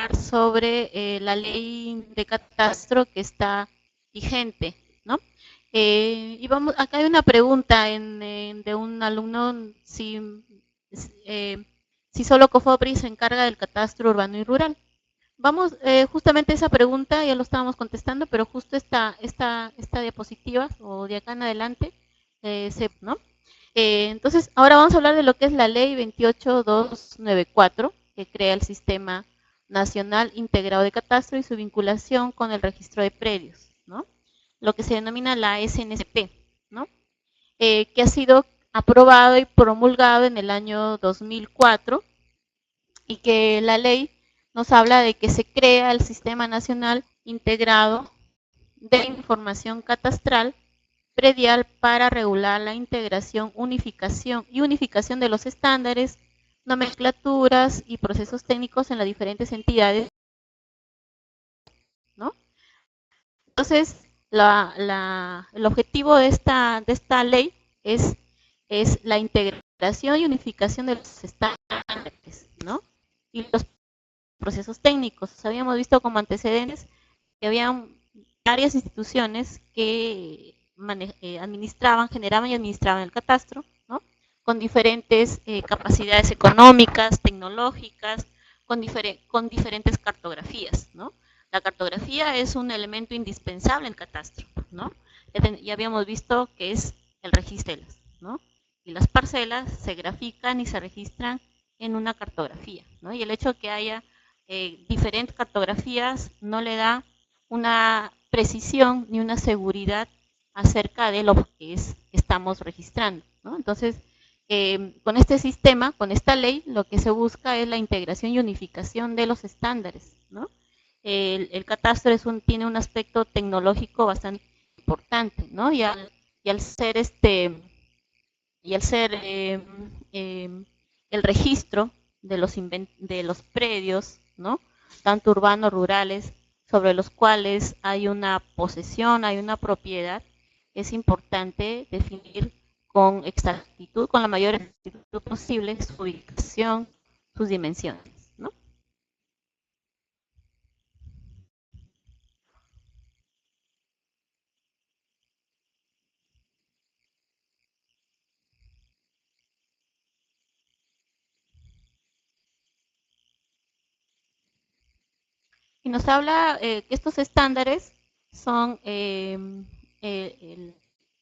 sobre la ley de catastro que está vigente, ¿no? Y vamos, acá hay una pregunta de un alumno eh, si solo COFOPRI se encarga del catastro urbano y rural. Vamos, justamente esa pregunta ya lo estábamos contestando, pero justo esta diapositiva o de acá en adelante, ¿no? Entonces, ahora vamos a hablar de lo que es la ley 28294, que crea el Sistema Nacional Integrado de Catastro y su vinculación con el registro de predios, ¿no? Lo que se denomina la SNCP, ¿no? Que ha sido aprobado y promulgado en el año 2004 y que la ley nos habla de que se crea el Sistema Nacional Integrado de Información Catastral predial para regular la integración, unificación de los estándares, nomenclaturas y procesos técnicos en las diferentes entidades, ¿no? Entonces, el objetivo de esta ley es la integración y unificación de los estándares, ¿no? Y los procesos técnicos. Habíamos visto como antecedentes que había varias instituciones que generaban y administraban el catastro, ¿no? Con diferentes capacidades económicas, tecnológicas, con diferentes cartografías, ¿no? La cartografía es un elemento indispensable en catastro, ¿no? Ya habíamos visto que es el registro de ¿no? Y las parcelas se grafican y se registran en una cartografía, ¿no? Y el hecho de que haya diferentes cartografías no le da una precisión ni una seguridad acerca de lo que estamos registrando, ¿no? Entonces, con este sistema, con esta ley, lo que se busca es la integración y unificación de los estándares, ¿no? El catastro tiene un aspecto tecnológico bastante importante, ¿no? Y al ser eh, el registro de los predios, ¿no? Tanto urbanos, rurales, sobre los cuales hay una posesión, hay una propiedad, es importante definir con exactitud, con la mayor exactitud posible, su ubicación, sus dimensiones, ¿no? Y nos habla que estos estándares son,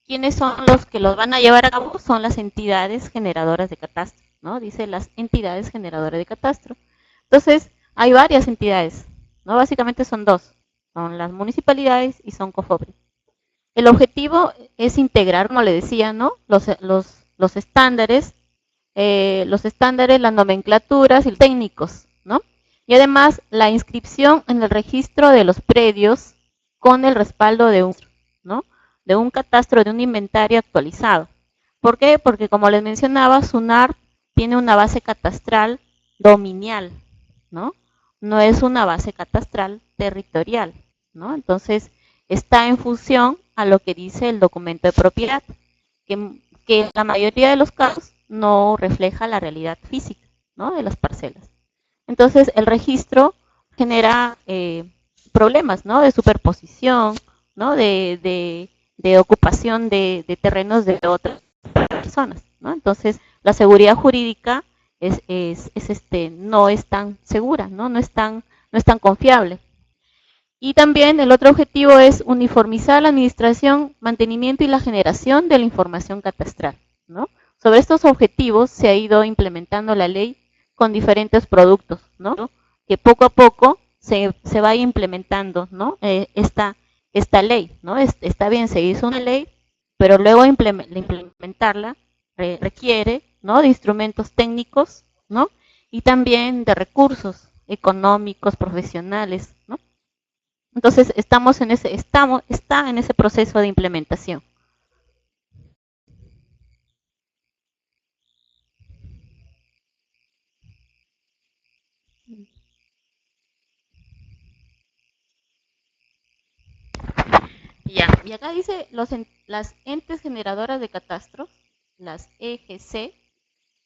¿quiénes son los que los van a llevar a cabo? Son las entidades generadoras de catastro, ¿no? Dice las entidades generadoras de catastro. Entonces, hay varias entidades, ¿no? Básicamente son dos, son las municipalidades y son COFOPRI. El objetivo es integrar, como le decía, ¿no? Los estándares, las nomenclaturas y los técnicos, ¿no? Y además la inscripción en el registro de los predios con el respaldo ¿no? De un catastro, de un inventario actualizado. ¿Por qué? Porque como les mencionaba, SUNAR tiene una base catastral dominial, ¿no? No es una base catastral territorial, ¿no? Entonces, está en función a lo que dice el documento de propiedad, que en la mayoría de los casos no refleja la realidad física, ¿no? De las parcelas. Entonces, el registro genera problemas, ¿no? De superposición, ¿no? De ocupación de terrenos de otras personas, ¿no? Entonces, la seguridad jurídica no es tan segura, ¿no? No es tan confiable. Y también el otro objetivo es uniformizar la administración, mantenimiento y la generación de la información catastral, ¿no? Sobre estos objetivos se ha ido implementando la ley con diferentes productos, ¿no? Que poco a poco se va implementando, ¿no? Esta ley, ¿no? Está bien, se hizo una ley, pero luego implementarla requiere, ¿no? De instrumentos técnicos, ¿no? Y también de recursos económicos, profesionales, ¿no? Entonces está en ese proceso de implementación. Ya, y acá dice las entes generadoras de catastros, las EGC,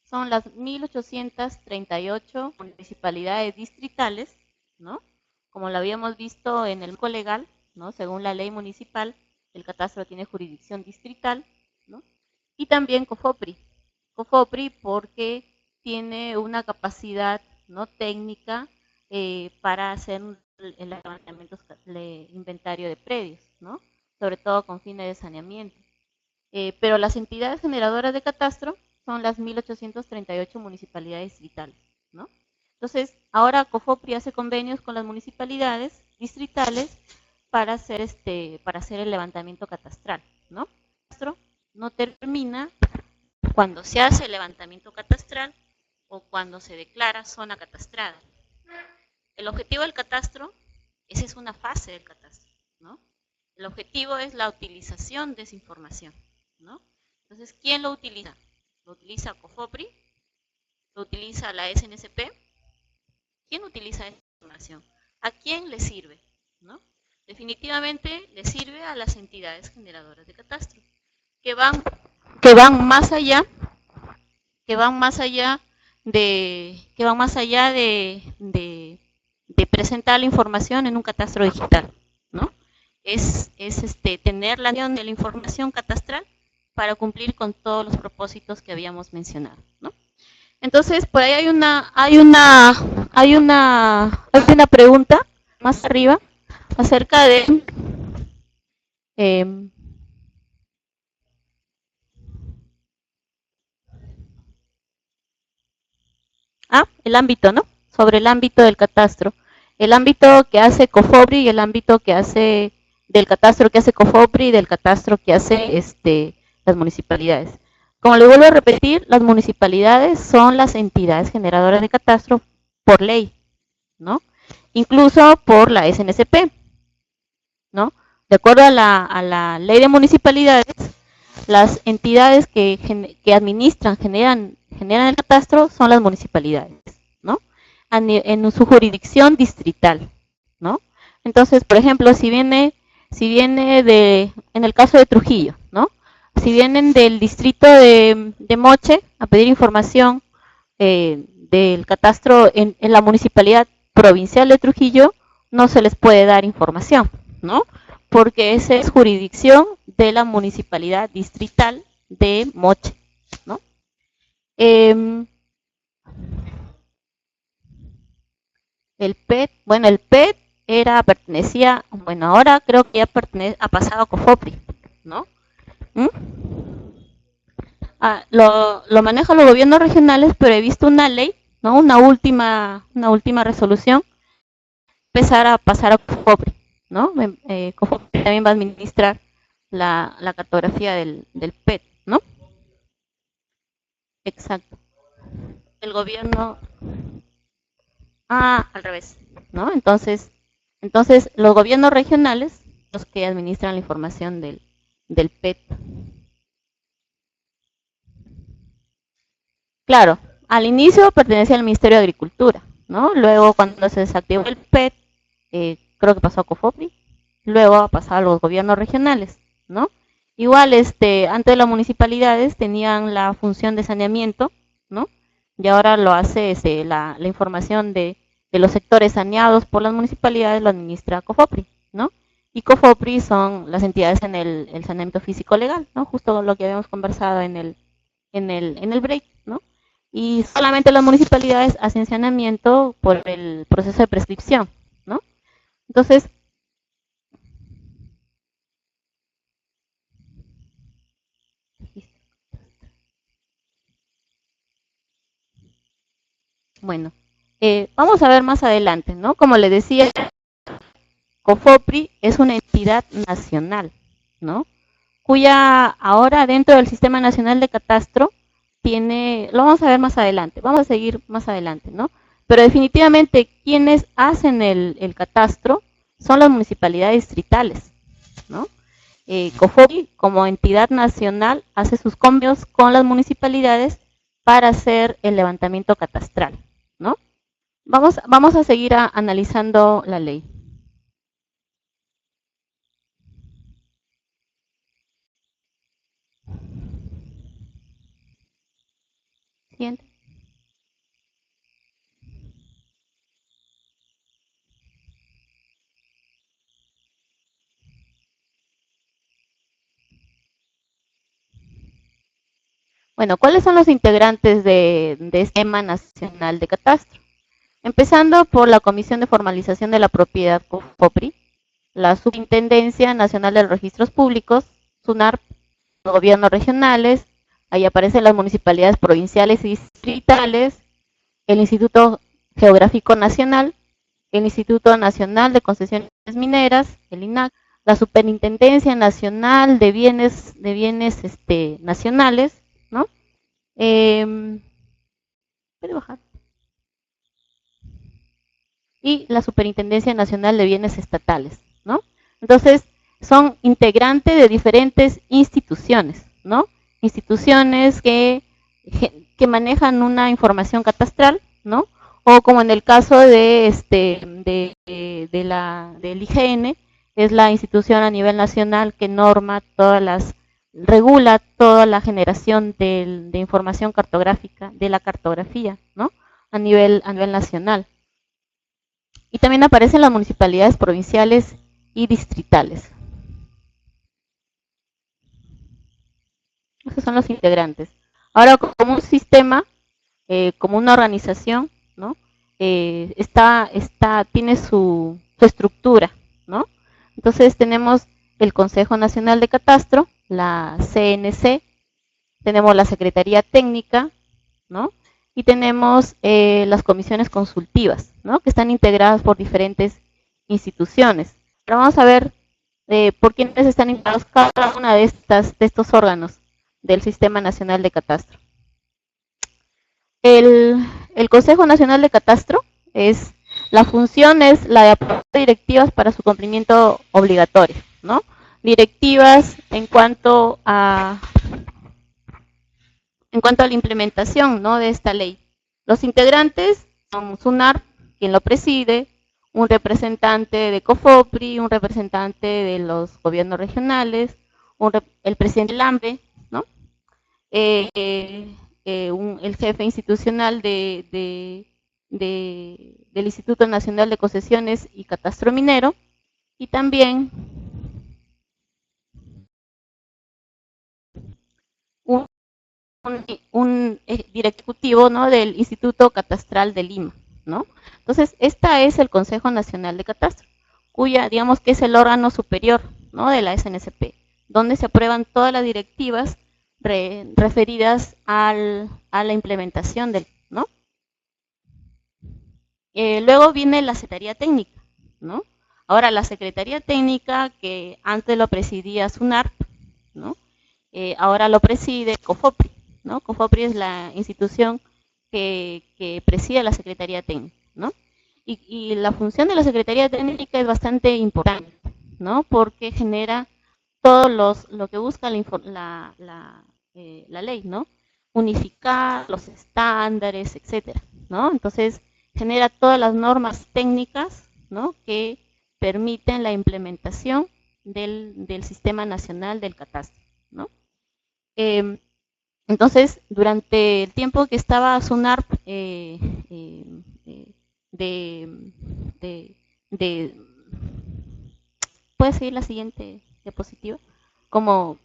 son las 1838 municipalidades distritales, ¿no? Como lo habíamos visto en el marco legal, ¿no? Según la ley municipal, el catastro tiene jurisdicción distrital, ¿no? Y también COFOPRI. COFOPRI porque tiene una capacidad, ¿no?, técnica para hacer el levantamiento de inventario de predios, ¿no? Sobre todo con fines de saneamiento. Pero las entidades generadoras de catastro son las 1838 municipalidades distritales, ¿no? Entonces, ahora COFOPRI hace convenios con las municipalidades distritales para hacer el levantamiento catastral, ¿no? El catastro no termina cuando se hace el levantamiento catastral o cuando se declara zona catastrada. El objetivo del catastro, esa es una fase del catastro, ¿no? El objetivo es la utilización de esa información, ¿no? Entonces, ¿quién lo utiliza? ¿Lo utiliza COFOPRI? ¿Lo utiliza la SNSP? ¿Quién utiliza esta información? ¿A quién le sirve? ¿No? Definitivamente le sirve a las entidades generadoras de catastro, que van, que van más allá, que van más allá que van más allá de presentar la información en un catastro digital, ¿no? Es tener la unión de la información catastral para cumplir con todos los propósitos que habíamos mencionado, ¿no? Entonces, por ahí hay una pregunta más arriba acerca de eh, el ámbito, ¿no? Sobre el ámbito del catastro. El ámbito que hace COFOPRI y el ámbito que hace del catastro que hace COFOPRI y del catastro que hace las municipalidades. Como le vuelvo a repetir, las municipalidades son las entidades generadoras de catastro por ley, ¿no? Incluso por la SNSP, ¿no? De acuerdo a la ley de municipalidades, las entidades que administran, generan el catastro son las municipalidades, ¿no? En su jurisdicción distrital, ¿no? Entonces, por ejemplo, en el caso de Trujillo, ¿no? Si vienen del distrito de Moche a pedir información del catastro en la municipalidad provincial de Trujillo, no se les puede dar información, ¿no? Porque esa es jurisdicción de la municipalidad distrital de Moche, ¿no? Eh, el PET bueno, ahora creo que ya ha pasado a COFOPRI, ¿no? ¿Mm? Lo manejan los gobiernos regionales, pero he visto una ley, ¿no? Una última resolución, empezar a pasar a COFOPRI, ¿no? COFOPRI también va a administrar la cartografía del PET, ¿no? Exacto. El gobierno, al revés, ¿no? Entonces los gobiernos regionales, los que administran la información del PET. Claro, al inicio pertenecía al Ministerio de Agricultura, ¿no? Luego cuando se desactivó el PET, creo que pasó a COFOPRI, luego ha pasado a los gobiernos regionales, ¿no? Igual, antes las municipalidades tenían la función de saneamiento, ¿no? Y ahora lo hace la información de los sectores saneados por las municipalidades lo administra COFOPRI, ¿no? Y COFOPRI son las entidades en el saneamiento físico legal, ¿no? Justo lo que habíamos conversado en el break, ¿no? Y solamente las municipalidades hacen saneamiento por el proceso de prescripción, ¿no? Entonces, bueno, vamos a ver más adelante, ¿no? Como le decía, COFOPRI es una entidad nacional, ¿no? Cuya ahora dentro del Sistema Nacional de Catastro lo vamos a ver más adelante, vamos a seguir más adelante, ¿no? Pero definitivamente quienes hacen el catastro son las municipalidades distritales, ¿no? COFOPRI como entidad nacional hace sus convenios con las municipalidades para hacer el levantamiento catastral, ¿no? Vamos a seguir analizando la ley. Siguiente. Bueno, ¿cuáles son los integrantes de este Sistema Nacional de Catastro? Empezando por la Comisión de Formalización de la Propiedad, COFOPRI, la Superintendencia Nacional de los Registros Públicos, SUNARP, los gobiernos regionales, ahí aparecen las municipalidades provinciales y distritales, el Instituto Geográfico Nacional, el Instituto Nacional de Concesiones Mineras, el INAC, la Superintendencia Nacional de Bienes Nacionales, ¿no? ¿Puede bajar? Y la Superintendencia Nacional de Bienes Estatales, ¿no? Entonces, son integrantes de diferentes instituciones, ¿no? Instituciones que manejan una información catastral, ¿no? O como en el caso de del IGN, es la institución a nivel nacional que regula toda la generación de información cartográfica, de la cartografía, ¿no? A nivel nacional. Y también aparecen las municipalidades provinciales y distritales. Esos son los integrantes. Ahora, como un sistema, como una organización, ¿no? Tiene su estructura, ¿no? Entonces tenemos el Consejo Nacional de Catastro, la CNC, tenemos la Secretaría Técnica, ¿no? Y tenemos las comisiones consultivas, ¿no? Que están integradas por diferentes instituciones. Pero vamos a ver por quiénes están integrados cada una de estos órganos del Sistema Nacional de Catastro. El Consejo Nacional de Catastro la función es la de aprobar directivas para su cumplimiento obligatorio, ¿no? Directivas en cuanto a la implementación, ¿no?, de esta ley. Los integrantes son SUNARP, quien lo preside, un representante de COFOPRI, un representante de los gobiernos regionales, el presidente del AMBE, ¿no? El jefe institucional del Instituto Nacional de Concesiones y Catastro Minero, y también un directivo, ¿no?, del Instituto Catastral de Lima, ¿no? Entonces, esta es el Consejo Nacional de Catastro, cuya, digamos que es el órgano superior, ¿no?, de la SNCP, donde se aprueban todas las directivas referidas a la implementación del, ¿no? Luego viene la Secretaría Técnica, ¿no? Ahora, la Secretaría Técnica, que antes lo presidía SUNARP, ¿no? Ahora lo preside COFOPRI, ¿no? COFOPRI es la institución que preside la Secretaría Técnica, ¿no? Y la función de la Secretaría Técnica es bastante importante, ¿no? Porque genera todo lo que busca la ley, ¿no? Unificar los estándares, etcétera, ¿no? Entonces, genera todas las normas técnicas, ¿no?, que permiten la implementación del Sistema Nacional del Catastro, ¿no? Entonces, durante el tiempo que estaba SUNARP ¿puede seguir la siguiente diapositiva? Como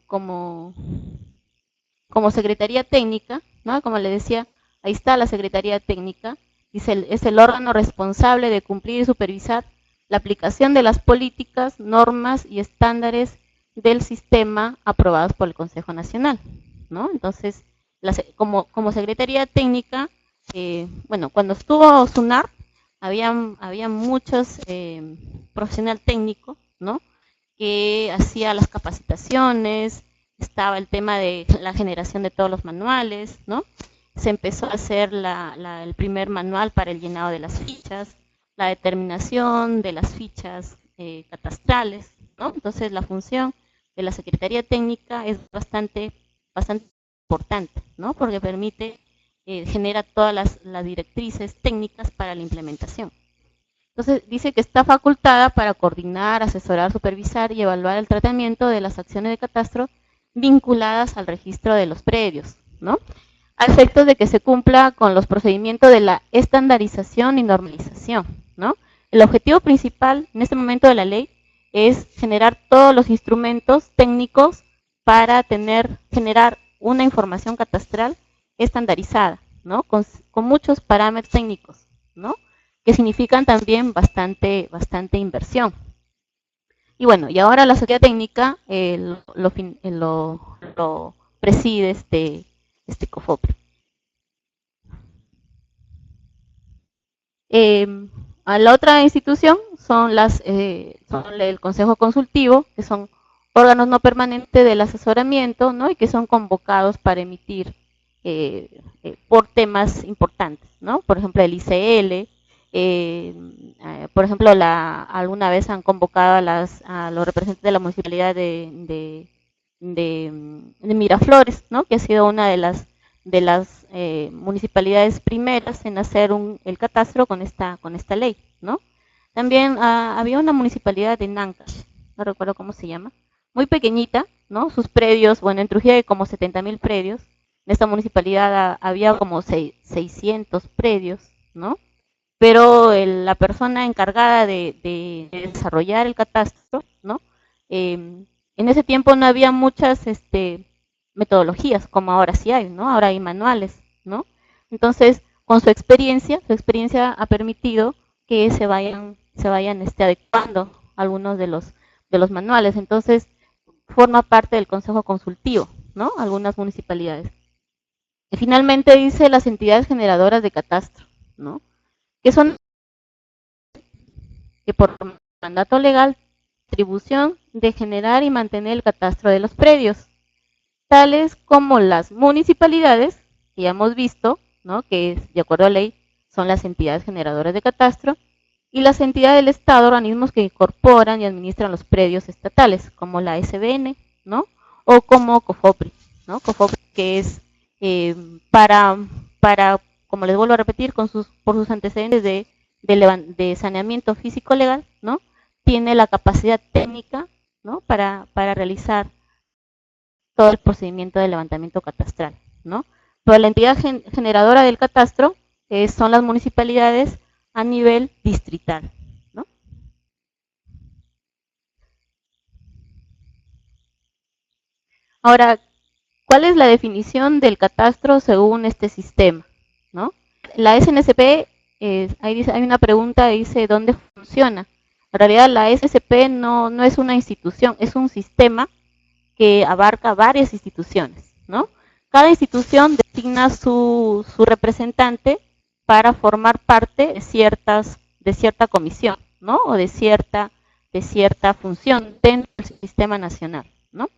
Secretaría Técnica, ¿no? Como le decía, ahí está la Secretaría Técnica, es el órgano responsable de cumplir y supervisar la aplicación de las políticas, normas y estándares del sistema aprobados por el Consejo Nacional, ¿no? Entonces, como Secretaría Técnica, bueno, cuando estuvo SUNARP, había muchos profesional técnico, ¿no?, que hacía las capacitaciones, estaba el tema de la generación de todos los manuales, ¿no? Se empezó a hacer el primer manual para el llenado de las fichas, la determinación de las fichas catastrales, ¿no? Entonces, la función de la Secretaría Técnica es bastante importante, ¿no? Porque genera todas las directrices técnicas para la implementación. Entonces, dice que está facultada para coordinar, asesorar, supervisar y evaluar el tratamiento de las acciones de catastro vinculadas al registro de los predios, ¿no?, a efectos de que se cumpla con los procedimientos de la estandarización y normalización, ¿no? El objetivo principal en este momento de la ley es generar todos los instrumentos técnicos para generar una información catastral estandarizada, ¿no? Con muchos parámetros técnicos, ¿no? Que significan también bastante inversión. Y bueno, y ahora la Sociedad Técnica lo preside este COFOPRI. A la otra institución son el Consejo Consultivo, que son órganos no permanentes del asesoramiento, ¿no? Y que son convocados para emitir por temas importantes, ¿no? Por ejemplo, el ICL, por ejemplo, alguna vez han convocado a los representantes de la municipalidad de Miraflores, ¿no? Que ha sido una de las municipalidades primeras en hacer el catastro con esta ley, ¿no? También había una municipalidad de Nancash, no recuerdo cómo se llama, muy pequeñita, ¿no? Sus predios, bueno, en Trujillo hay como 70.000 predios, en esta municipalidad había como 600 predios, ¿no? Pero la persona encargada de desarrollar el catastro, ¿no? En ese tiempo no había muchas metodologías como ahora sí hay, ¿no? Ahora hay manuales, ¿no? Entonces, con su experiencia ha permitido que se vayan adecuando algunos de los manuales. Entonces, forma parte del Consejo Consultivo, ¿no? Algunas municipalidades. Y finalmente dice las entidades generadoras de catastro, ¿no? Que son que por mandato legal, atribución de generar y mantener el catastro de los predios, tales como las municipalidades, que ya hemos visto, ¿no? Que de acuerdo a ley son las entidades generadoras de catastro, y las entidades del Estado, organismos que incorporan y administran los predios estatales, como la SBN, ¿no? O como COFOPRI, ¿no? COFOPRI que es para, como les vuelvo a repetir, por sus antecedentes de saneamiento físico legal, ¿no? Tiene la capacidad técnica, ¿no? Para realizar todo el procedimiento de levantamiento catastral, ¿no? Pero la entidad generadora del catastro son las municipalidades a nivel distrital, ¿no? Ahora, ¿cuál es la definición del catastro según este sistema, ¿no? La SNSP, hay una pregunta, dice, ¿dónde funciona? En realidad la SNSP no es una institución, es un sistema que abarca varias instituciones, ¿no? Cada institución designa su representante para formar parte de cierta comisión, ¿no? O de cierta función dentro del sistema nacional, ¿no?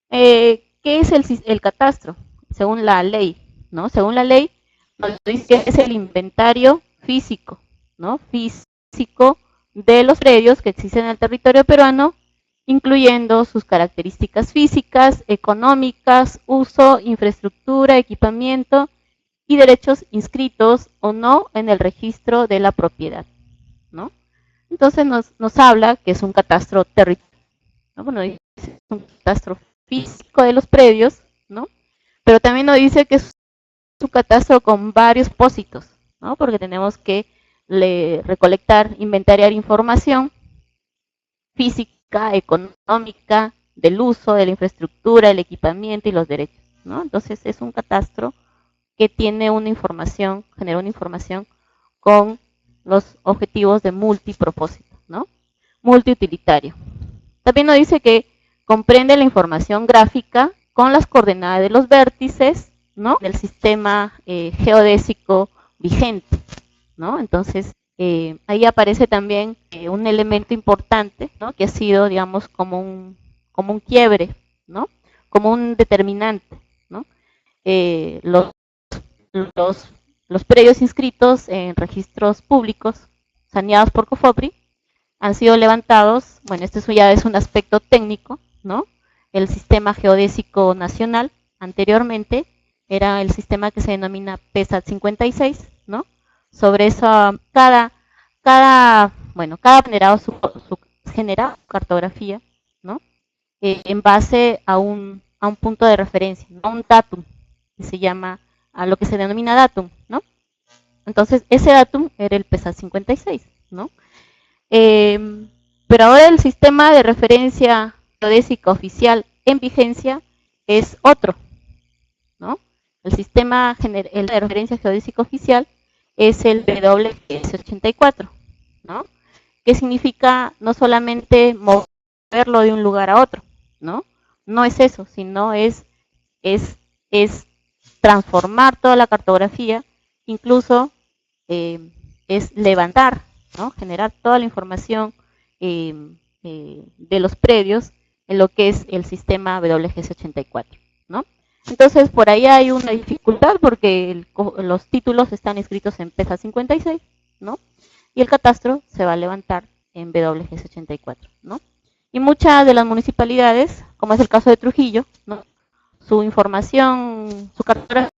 ¿Qué es el catastro? Según la ley, ¿no? Según la ley, nos dice que es el inventario físico, ¿no? Físico de los predios que existen en el territorio peruano, incluyendo sus características físicas, económicas, uso, infraestructura, equipamiento y derechos inscritos o no en el registro de la propiedad, ¿no? Entonces nos habla que es un catastro territorial, ¿no? Bueno, dice es un catastro físico de los predios, ¿no? Pero también nos dice que es un catastro con varios propósitos, ¿no? Porque tenemos que recolectar, inventariar información física, económica, del uso, de la infraestructura, el equipamiento y los derechos, ¿no? Entonces es un catastro que tiene genera una información con los objetivos de multipropósito, ¿no? Multiutilitario. También nos dice que comprende la información gráfica con las coordenadas de los vértices, ¿no? Del sistema geodésico vigente, ¿no? Entonces, ahí aparece también un elemento importante, ¿no? Que ha sido, digamos, como un quiebre, ¿no? Como un determinante, ¿no? Los predios inscritos en registros públicos saneados por COFOPRI han sido levantados, bueno, esto ya es un aspecto técnico, ¿no? El sistema geodésico nacional, anteriormente, era el sistema que se denomina PESAT 56, ¿no? Sobre eso, cada generado genera cartografía, ¿no? En base a un punto de referencia, a un datum, que se llama, a lo que se denomina datum, ¿no? Entonces, ese datum era el PESAT 56, ¿no? Pero ahora el sistema de referencia geodésica oficial en vigencia es otro, sistema el de referencia geodésica oficial es el WGS84, ¿no? Que significa no solamente moverlo de un lugar a otro, ¿no? No es eso, sino es transformar toda la cartografía, incluso es levantar, ¿no? Generar toda la información de los predios en lo que es el sistema WGS84, ¿no? Entonces, por ahí hay una dificultad porque los títulos están escritos en PESA 56, ¿no? Y el catastro se va a levantar en WGS84, ¿no? Y muchas de las municipalidades, como es el caso de Trujillo, ¿no? Su información, su cartografía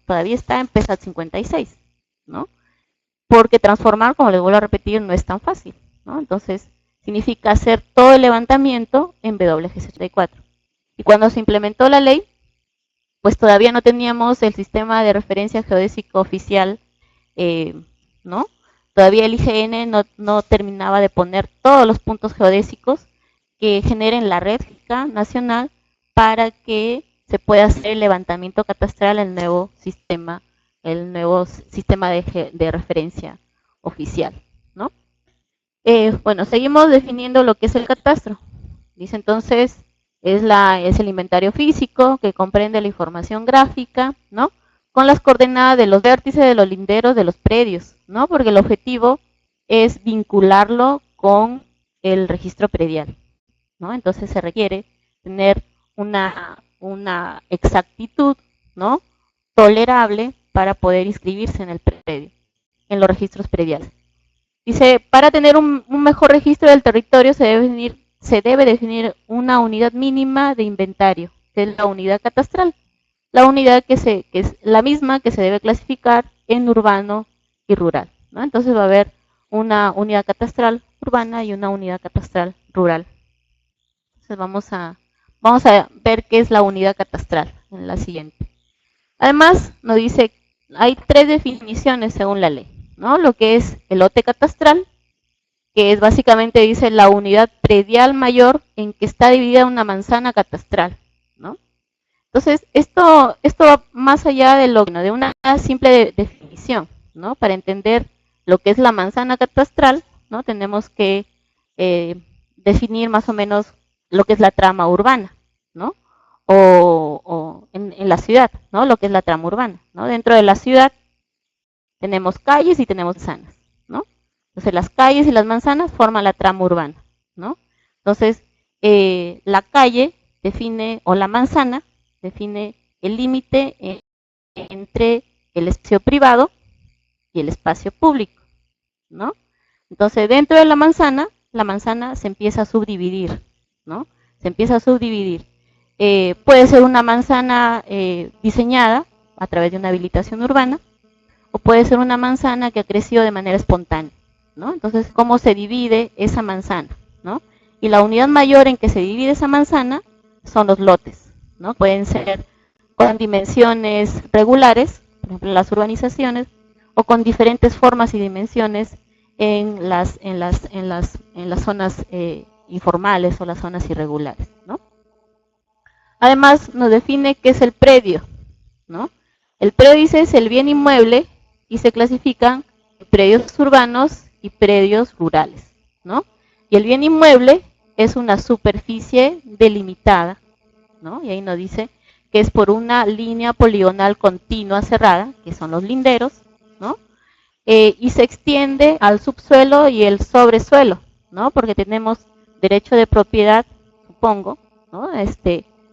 todavía está en PESA 56, ¿no? Porque transformar, como les vuelvo a repetir, no es tan fácil, ¿no? Entonces, significa hacer todo el levantamiento en WGS84. Y cuando se implementó la ley, pues todavía no teníamos el sistema de referencia geodésico oficial, ¿no? Todavía el IGN no terminaba de poner todos los puntos geodésicos que generen la red nacional para que se pueda hacer el levantamiento catastral en el nuevo sistema de referencia oficial, ¿no? Bueno, seguimos definiendo lo que es el catastro. Dice entonces, es el inventario físico que comprende la información gráfica, ¿no? Con las coordenadas de los vértices, de los linderos, de los predios, ¿no? Porque el objetivo es vincularlo con el registro predial, ¿no? Entonces se requiere tener una exactitud, ¿no? Tolerable para poder inscribirse en el predio, en los registros prediales. Dice, para tener un mejor registro del territorio se debe definir una unidad mínima de inventario, que es la unidad catastral. La unidad que es la misma que se debe clasificar en urbano y rural, ¿no? Entonces va a haber una unidad catastral urbana y una unidad catastral rural. Entonces vamos a ver qué es la unidad catastral en la siguiente. Además, nos dice, hay 3 definiciones según la ley, ¿no? Lo que es el lote catastral, que es básicamente, dice, la unidad predial mayor en que está dividida una manzana catastral, ¿no? Entonces, esto va más allá de una simple definición, ¿no? Para entender lo que es la manzana catastral, ¿no? Tenemos que definir más o menos lo que es la trama urbana, ¿no? O en la ciudad, ¿no? Lo que es la trama urbana, ¿no? Dentro de la ciudad tenemos calles y tenemos manzanas, ¿no? Entonces las calles y las manzanas forman la trama urbana, ¿no? Entonces la calle define, o la manzana define el límite entre el espacio privado y el espacio público, ¿no? Entonces dentro de la manzana se empieza a subdividir, ¿no? Se empieza a subdividir. Puede ser una manzana diseñada a través de una habilitación urbana, o puede ser una manzana que ha crecido de manera espontánea, ¿no? Entonces, ¿cómo se divide esa manzana, ¿no? Y la unidad mayor en que se divide esa manzana son los lotes, ¿no? Pueden ser con dimensiones regulares, por ejemplo, las urbanizaciones, o con diferentes formas y dimensiones en las zonas informales o las zonas irregulares, ¿no? Además, nos define qué es el predio, ¿no? El predio, dice, es el bien inmueble y se clasifican predios urbanos y predios rurales, ¿no? Y el bien inmueble es una superficie delimitada, ¿no? Y ahí nos dice que es por una línea poligonal continua cerrada, que son los linderos, ¿no? Y se extiende al subsuelo y el sobresuelo, ¿no? Porque tenemos derecho de propiedad, supongo, ¿no?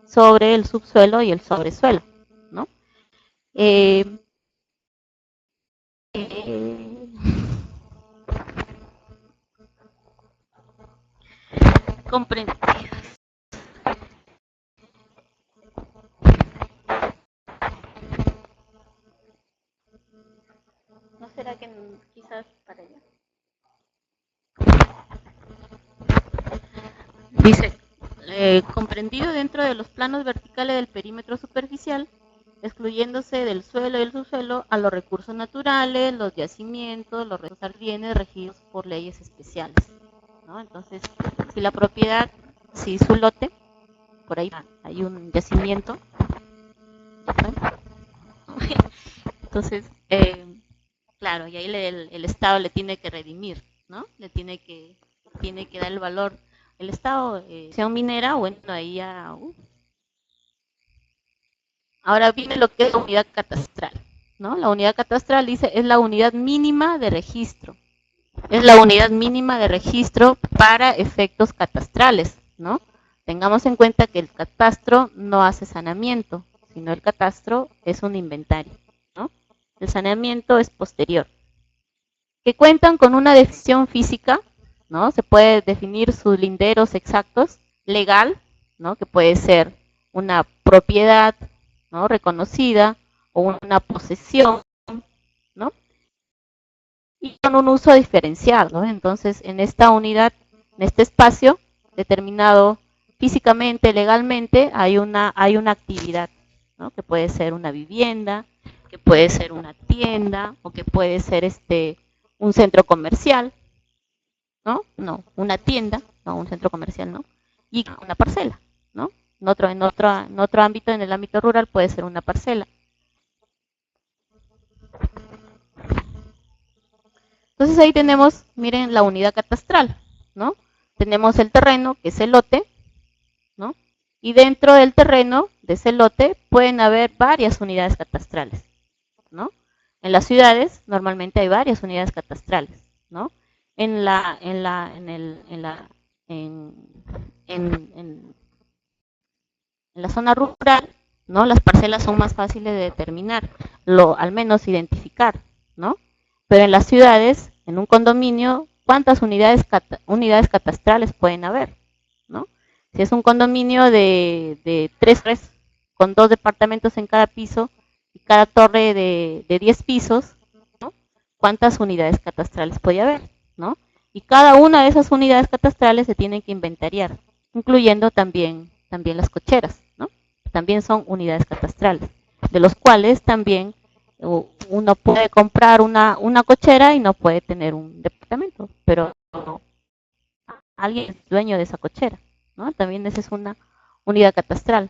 Sobre el subsuelo y el sobresuelo, ¿no? Comprendidas. ¿No será que quizás para allá? Dice, comprendido dentro de los planos verticales del perímetro superficial, excluyéndose del suelo y el subsuelo a los recursos naturales, los yacimientos, los recursos bienes regidos por leyes especiales, ¿no? Entonces, si la propiedad, si su lote, por ahí hay un yacimiento, Entonces, claro, y ahí el Estado le tiene que redimir, ¿no? Tiene que dar el valor. El Estado, sea minera, bueno, ahí ya... Ahora viene lo que es la unidad catastral, ¿no? La unidad catastral dice es la unidad mínima de registro. Es la unidad mínima de registro para efectos catastrales, ¿no? Tengamos en cuenta que el catastro no hace saneamiento, sino el catastro es un inventario, ¿no? El saneamiento es posterior. Que cuentan con una definición física, ¿no? Se puede definir sus linderos exactos, legal, ¿no? Que puede ser una propiedad, ¿no? Reconocida o una posesión, ¿no? Y con un uso diferencial, ¿no? Entonces, en esta unidad, en este espacio determinado físicamente, legalmente, hay una actividad, ¿no? Que puede ser una vivienda, que puede ser una tienda, o que puede ser un centro comercial, ¿no? No, una tienda, no, un centro comercial, ¿no? Y una parcela, ¿no? En otro ámbito, en el ámbito rural, puede ser una parcela. Entonces ahí tenemos, miren, la unidad catastral, ¿no? Tenemos el terreno, que es el lote, ¿no? Y dentro del terreno, de ese lote, pueden haber varias unidades catastrales, ¿no? En las ciudades, normalmente hay varias unidades catastrales, ¿no? En la, en la, en el, en la zona rural, ¿no? Las parcelas son más fáciles de determinar, al menos identificar, ¿no? Pero en las ciudades, en un condominio, ¿cuántas unidades catastrales pueden haber? ¿No? Si es un condominio de tres con 2 departamentos en cada piso y cada torre de 10 pisos, ¿no? ¿Cuántas unidades catastrales puede haber? ¿No? Y cada una de esas unidades catastrales se tienen que inventariar, incluyendo también las cocheras, ¿no? También son unidades catastrales, de los cuales también uno puede comprar una cochera y no puede tener un departamento, pero alguien es dueño de esa cochera, ¿no? También esa es una unidad catastral.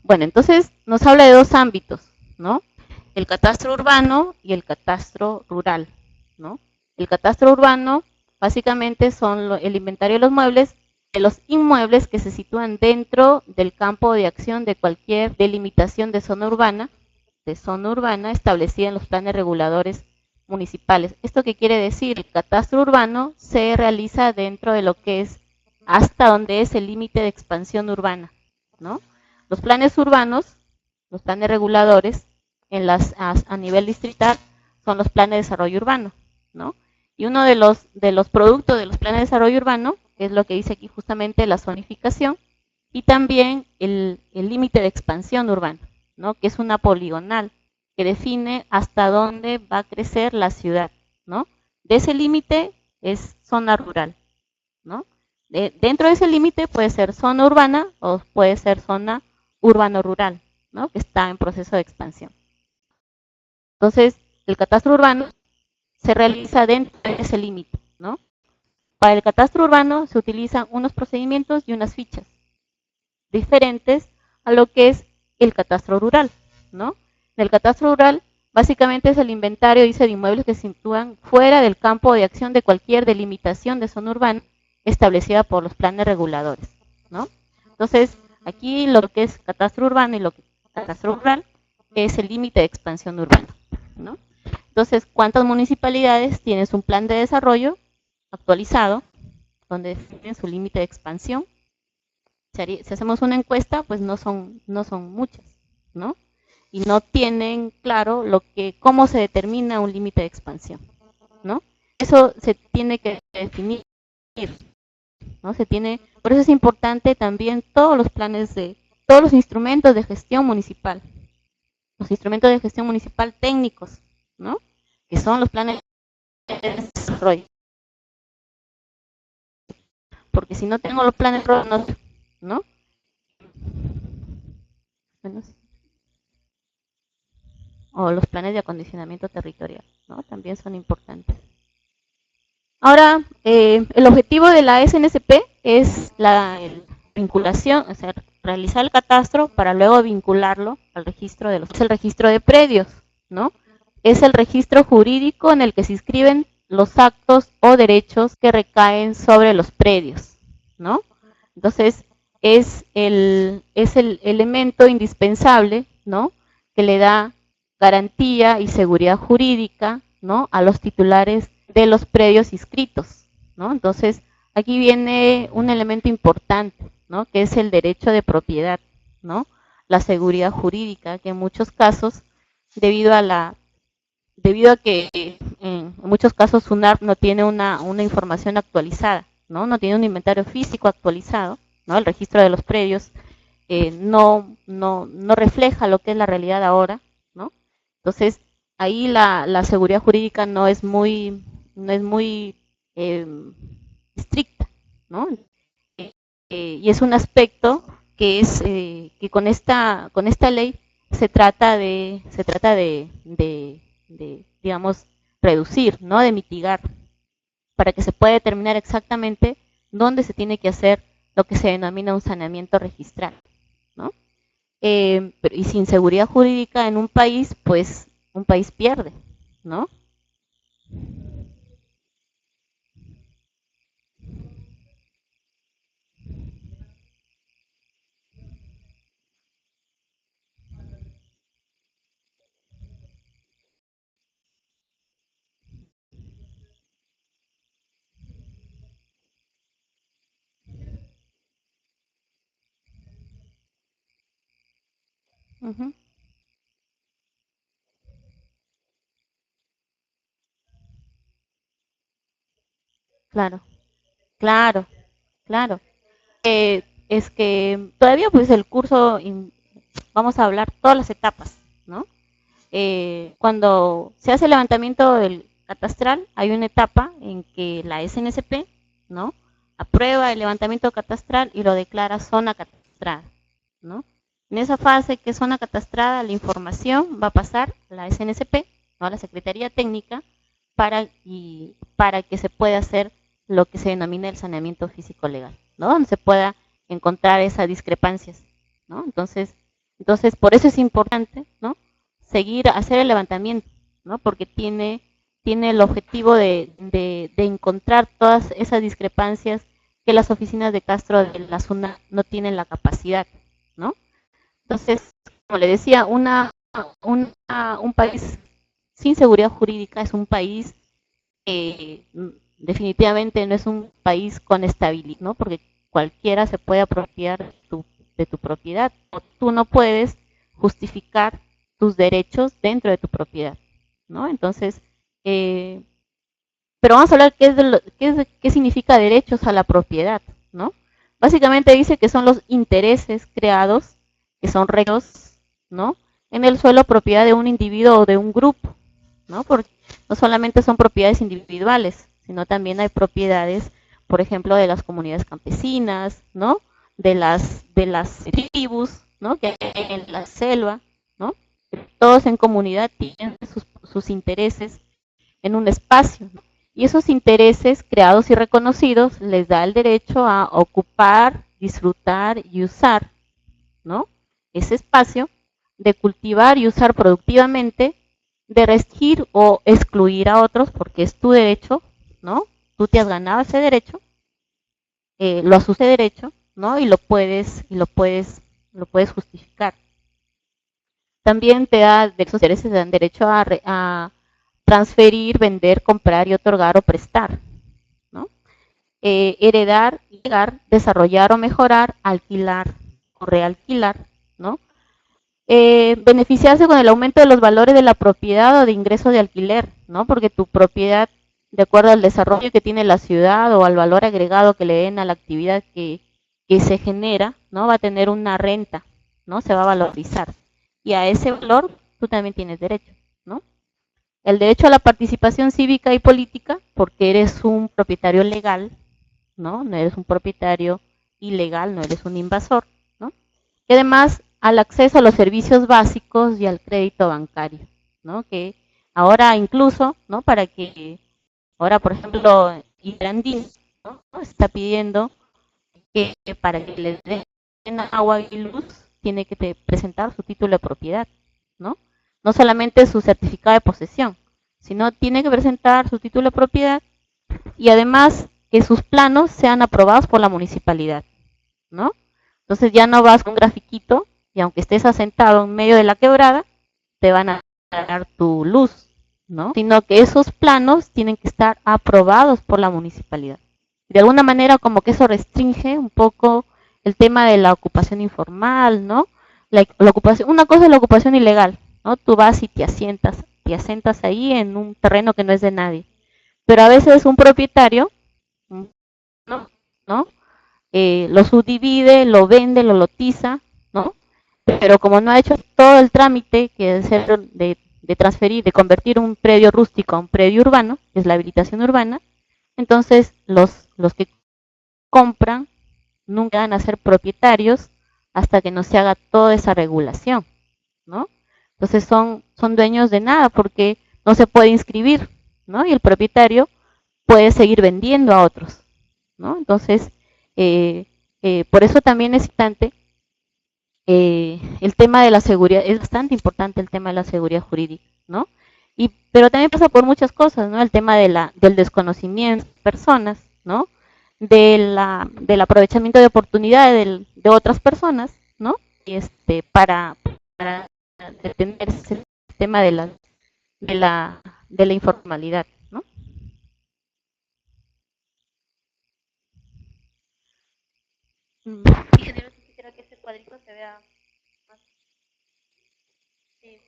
Bueno, entonces nos habla de dos ámbitos, ¿no? El catastro urbano y el catastro rural, ¿no? El catastro urbano básicamente son el inventario de los inmuebles que se sitúan dentro del campo de acción de cualquier delimitación de zona urbana establecida en los planes reguladores municipales. ¿Esto qué quiere decir? El catastro urbano se realiza dentro de lo que es hasta donde es el límite de expansión urbana, ¿no? Los planes urbanos, los planes reguladores, a nivel distrital, son los planes de desarrollo urbano, ¿no? Y uno de los productos de los planes de desarrollo urbano es lo que dice aquí justamente la zonificación y también el límite de expansión urbana, ¿no? Que es una poligonal que define hasta dónde va a crecer la ciudad, ¿no? De ese límite es zona rural, ¿no? Dentro de ese límite puede ser zona urbana o puede ser zona urbano-rural, ¿no? Que está en proceso de expansión. Entonces, el catastro urbano se realiza dentro de ese límite, ¿no? Para el catastro urbano se utilizan unos procedimientos y unas fichas diferentes a lo que es el catastro rural, ¿no? El catastro rural básicamente es el inventario, dice, de inmuebles que se sitúan fuera del campo de acción de cualquier delimitación de zona urbana establecida por los planes reguladores, ¿no? Entonces, aquí lo que es catastro urbano y lo que es catastro rural es el límite de expansión urbana, ¿no? Entonces, ¿cuántas municipalidades tienen un plan de desarrollo actualizado donde definen su límite de expansión? Si hacemos una encuesta, pues no son muchas, ¿no? Y no tienen claro cómo se determina un límite de expansión, ¿no? Eso se tiene que definir, ¿no? Por eso es importante también todos los instrumentos de gestión municipal, los instrumentos de gestión municipal técnicos, ¿no? Que son los planes de desarrollo. Porque si no tengo los planes de desarrollo, ¿no? Bueno, o los planes de acondicionamiento territorial, ¿no? También son importantes. Ahora, el objetivo de la SNSP es la vinculación, o sea, realizar el catastro para luego vincularlo al registro de es el registro de predios, ¿no? Es el registro jurídico en el que se inscriben los actos o derechos que recaen sobre los predios, ¿no? Entonces, es el elemento indispensable, ¿no? Que le da garantía y seguridad jurídica, ¿no? A los titulares de los predios inscritos, ¿no? Entonces, aquí viene un elemento importante, ¿no? Que es el derecho de propiedad, ¿no? La seguridad jurídica, que en muchos casos, debido a que en muchos casos SUNARP no tiene una información actualizada, ¿no? No tiene un inventario físico actualizado, ¿no? El registro de los predios no refleja lo que es la realidad ahora, ¿no? Entonces, ahí la seguridad jurídica no es muy eh, estricta, ¿no? Y es un aspecto que es que con esta ley se trata de digamos reducir, ¿no? De mitigar para que se pueda determinar exactamente dónde se tiene que hacer lo que se denomina un saneamiento registral, ¿no? Y sin seguridad jurídica en un país, pues un país pierde, ¿no? Uh -huh. Claro, claro, claro. Es que todavía pues el curso, vamos a hablar todas las etapas, ¿no? Cuando se hace el levantamiento del catastral, hay una etapa en que la SNSP, ¿no? Aprueba el levantamiento catastral y lo declara zona catastrada, ¿no? En esa fase que es zona catastrada, la información va a pasar a la SNSP, ¿no? A la Secretaría Técnica, para que se pueda hacer lo que se denomina el saneamiento físico legal, ¿no? Donde se pueda encontrar esas discrepancias, ¿no? Entonces por eso es importante, ¿no? Seguir, hacer el levantamiento, ¿no? Porque tiene el objetivo de encontrar todas esas discrepancias que las oficinas de Castro de la zona no tienen la capacidad, ¿no? Entonces, como le decía, un país sin seguridad jurídica es un país que definitivamente no es un país con estabilidad, ¿no? Porque cualquiera se puede apropiar de tu propiedad. O tú no puedes justificar tus derechos dentro de tu propiedad, ¿no? Entonces, eh, pero vamos a hablar qué significa derechos a la propiedad, ¿no? Básicamente dice que son los intereses creados, que son reglos, ¿no? En el suelo propiedad de un individuo o de un grupo, ¿no? Porque no solamente son propiedades individuales, sino también hay propiedades, por ejemplo, de las comunidades campesinas, ¿no? De las tribus, ¿no? Que hay en la selva, ¿no? Todos en comunidad tienen sus intereses en un espacio, ¿no? Y esos intereses creados y reconocidos les da el derecho a ocupar, disfrutar y usar, ¿no? Ese espacio, de cultivar y usar productivamente, de restringir o excluir a otros porque es tu derecho, ¿no? Tú te has ganado ese derecho, lo asuste derecho, ¿no? Lo puedes justificar. También te da, de esos intereses te dan derecho a transferir, vender, comprar y otorgar o prestar, ¿no? Heredar, llegar, desarrollar o mejorar, alquilar o realquilar, ¿no? Beneficiarse con el aumento de los valores de la propiedad o de ingreso de alquiler, ¿no? Porque tu propiedad, de acuerdo al desarrollo que tiene la ciudad o al valor agregado que le den a la actividad que se genera, ¿no? Va a tener una renta, ¿no? Se va a valorizar. Y a ese valor tú también tienes derecho, ¿no? El derecho a la participación cívica y política, porque eres un propietario legal, ¿no? No eres un propietario ilegal, no eres un invasor, ¿no? Y además al acceso a los servicios básicos y al crédito bancario, ¿no? Que ahora incluso, ¿no? Para que, ahora por ejemplo, Irandí, ¿no? Está pidiendo que para que le den agua y luz tiene que presentar su título de propiedad, ¿no? No solamente su certificado de posesión, sino tiene que presentar su título de propiedad y además que sus planos sean aprobados por la municipalidad, ¿no? Entonces ya no vas con un grafiquito y aunque estés asentado en medio de la quebrada, te van a dar tu luz, ¿no? Sino que esos planos tienen que estar aprobados por la municipalidad. De alguna manera como que eso restringe un poco el tema de la ocupación informal, ¿no? La ocupación, una cosa es la ocupación ilegal, ¿no? Tú vas y te asentas ahí en un terreno que no es de nadie. Pero a veces un propietario, ¿no? ¿no? Lo subdivide, lo vende, lo lotiza, ¿no? Pero como no ha hecho todo el trámite que es de transferir, de convertir un predio rústico a un predio urbano, que es la habilitación urbana, entonces los que compran nunca van a ser propietarios hasta que no se haga toda esa regulación, ¿no? Entonces son dueños de nada porque no se puede inscribir, ¿no? Y el propietario puede seguir vendiendo a otros, ¿no? Entonces, eh, por eso también es importante el tema de la seguridad, es bastante importante el tema de la seguridad jurídica, ¿no? Pero también pasa por muchas cosas, ¿no? El tema del desconocimiento de personas, ¿no? Del aprovechamiento de oportunidades de otras personas, ¿no? Y para detener ese tema de la, de la informalidad, ¿no? Ingeniero, si quisiera que este cuadrito se vea más, sí,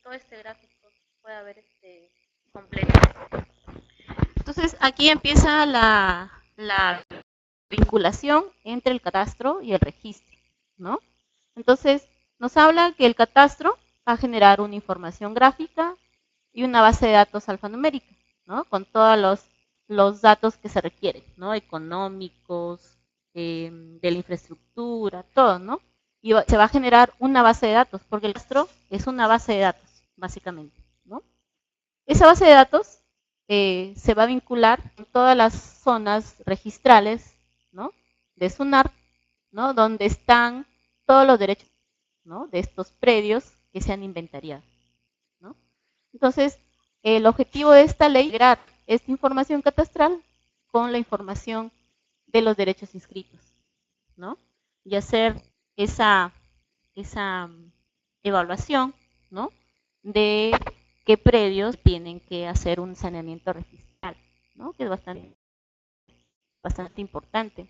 todo este gráfico pueda ver completo. Entonces, aquí empieza la vinculación entre el catastro y el registro, ¿no? Entonces, nos habla que el catastro va a generar una información gráfica y una base de datos alfanumérica, ¿no? Con todos los datos que se requieren, ¿no? Económicos, de la infraestructura, todo, ¿no? Y se va a generar una base de datos, porque el catastro es una base de datos, básicamente, ¿no? Esa base de datos se va a vincular con todas las zonas registrales, ¿no? De SUNAR, ¿no? Donde están todos los derechos, ¿no? De estos predios que se han inventariado, ¿no? Entonces, el objetivo de esta ley es integrar esta información catastral con la información de los derechos inscritos, ¿no? Y hacer esa, esa evaluación, ¿no? De qué predios tienen que hacer un saneamiento registral, ¿no? Que es bastante importante.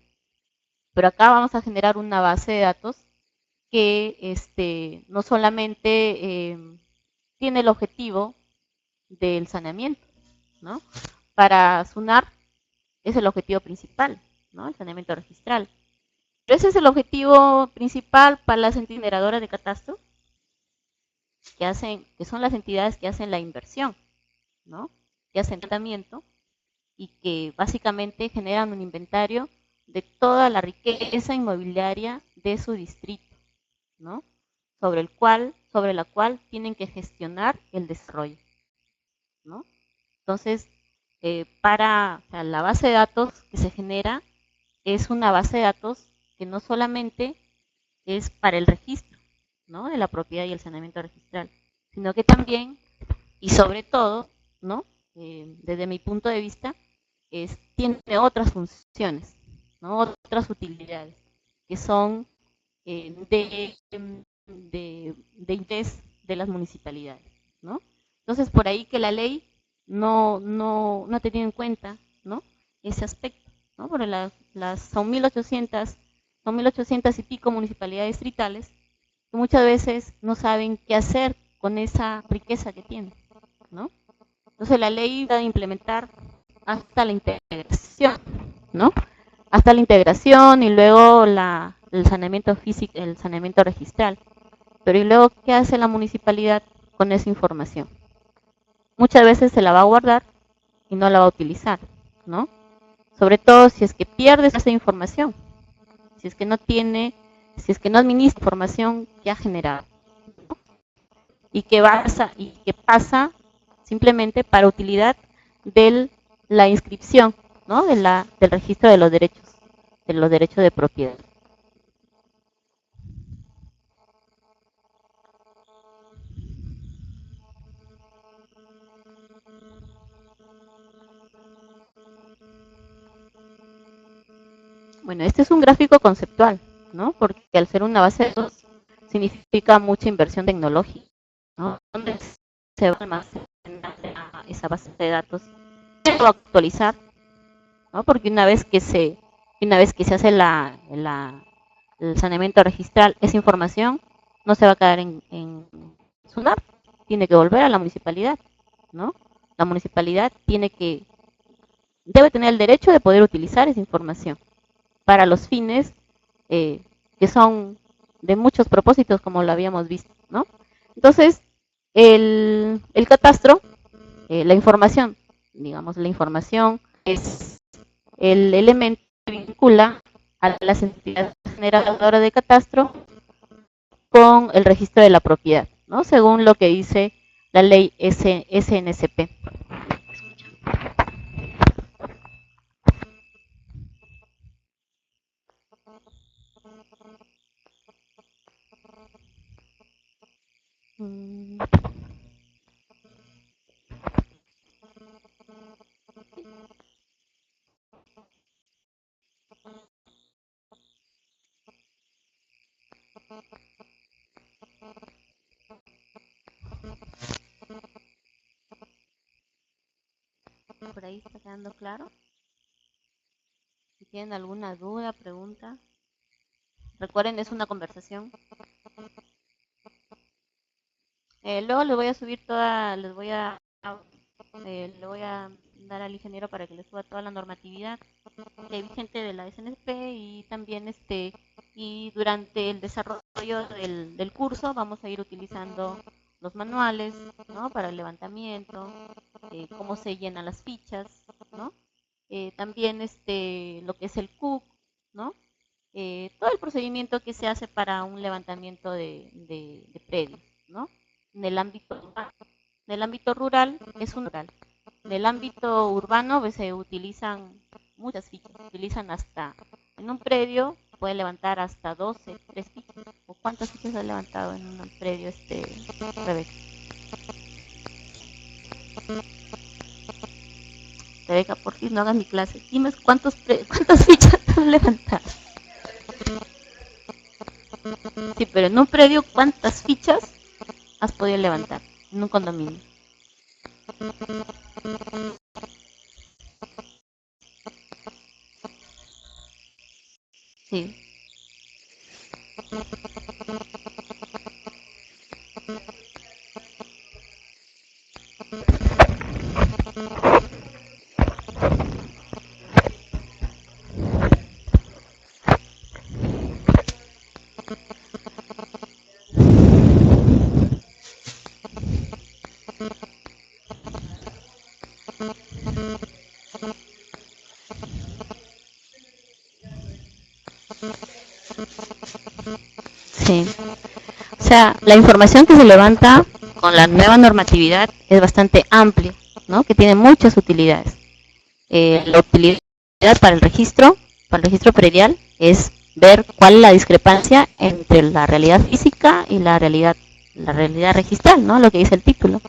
Pero acá vamos a generar una base de datos que no solamente tiene el objetivo del saneamiento, ¿no? Para SUNAR es el objetivo principal, ¿no? El saneamiento registral. Pero ese es el objetivo principal para las entidades generadoras de catastro, que son las entidades que hacen la inversión, ¿no? Que hacen tratamiento y que básicamente generan un inventario de toda la riqueza inmobiliaria de su distrito, ¿no? Sobre la cual tienen que gestionar el desarrollo, ¿no? Entonces, o sea, la base de datos que se genera es una base de datos que no solamente es para el registro, ¿no? De la propiedad y el saneamiento registral, sino que también y sobre todo, ¿no? Desde mi punto de vista, tiene otras funciones, ¿no? Otras utilidades que son de interés de las municipalidades, ¿no? Entonces, por ahí que la ley no ha tenido en cuenta, ¿no? Ese aspecto, ¿no? Porque son 1800 y pico municipalidades distritales que muchas veces no saben qué hacer con esa riqueza que tienen, ¿no? Entonces la ley va a implementar hasta la integración, ¿no? Hasta la integración y luego el saneamiento físico, el saneamiento registral. Pero ¿y luego qué hace la municipalidad con esa información? Muchas veces se la va a guardar y no la va a utilizar, ¿no? Sobre todo si es que pierdes esa información, si es que no tiene, si es que no administra información que ha generado y que pasa simplemente para utilidad de la inscripción ¿no? Del registro de los derechos de propiedad. Bueno, este es un gráfico conceptual, ¿no? Porque al ser una base de datos significa mucha inversión tecnológica, ¿no? ¿Dónde se va a almacenar esa base de datos? Se va a actualizar, ¿no? Porque una vez que se hace el saneamiento registral, esa información no se va a quedar en SUNAT, tiene que volver a la municipalidad, ¿no? La municipalidad debe tener el derecho de poder utilizar esa información para los fines que son de muchos propósitos, como lo habíamos visto, ¿no? Entonces, el catastro, la información, digamos, la información es el elemento que vincula a las entidades generadoras de catastro con el registro de la propiedad, ¿no? Según lo que dice la ley SNCP. Por ahí está quedando claro. Si tienen alguna duda, pregunta, recuerden, es una conversación. Luego les voy a subir le voy a dar al ingeniero para que les suba toda la normatividad vigente de la SNP y también y durante el desarrollo del curso vamos a ir utilizando los manuales, ¿no? Para el levantamiento, cómo se llenan las fichas, ¿no? También lo que es el CUC, ¿no? Todo el procedimiento que se hace para un levantamiento de predios, ¿no? En el ámbito urbano. En el ámbito rural es un rural. En el ámbito urbano pues, se utilizan muchas fichas. Utilizan en un predio puede levantar hasta 12, 3 fichas. ¿O cuántas fichas ha levantado en un predio Rebeca? Rebeca, por fin no hagas mi clase. Dime cuántas fichas han levantado. Sí, pero en un predio, ¿cuántas fichas has podido levantar en un condominio? Sí. Sí. O sea, la información que se levanta con la nueva normatividad es bastante amplia, ¿no? Que tiene muchas utilidades. La utilidad para el registro predial, es ver cuál es la discrepancia entre la realidad física y la realidad registral, ¿no? Lo que dice el título.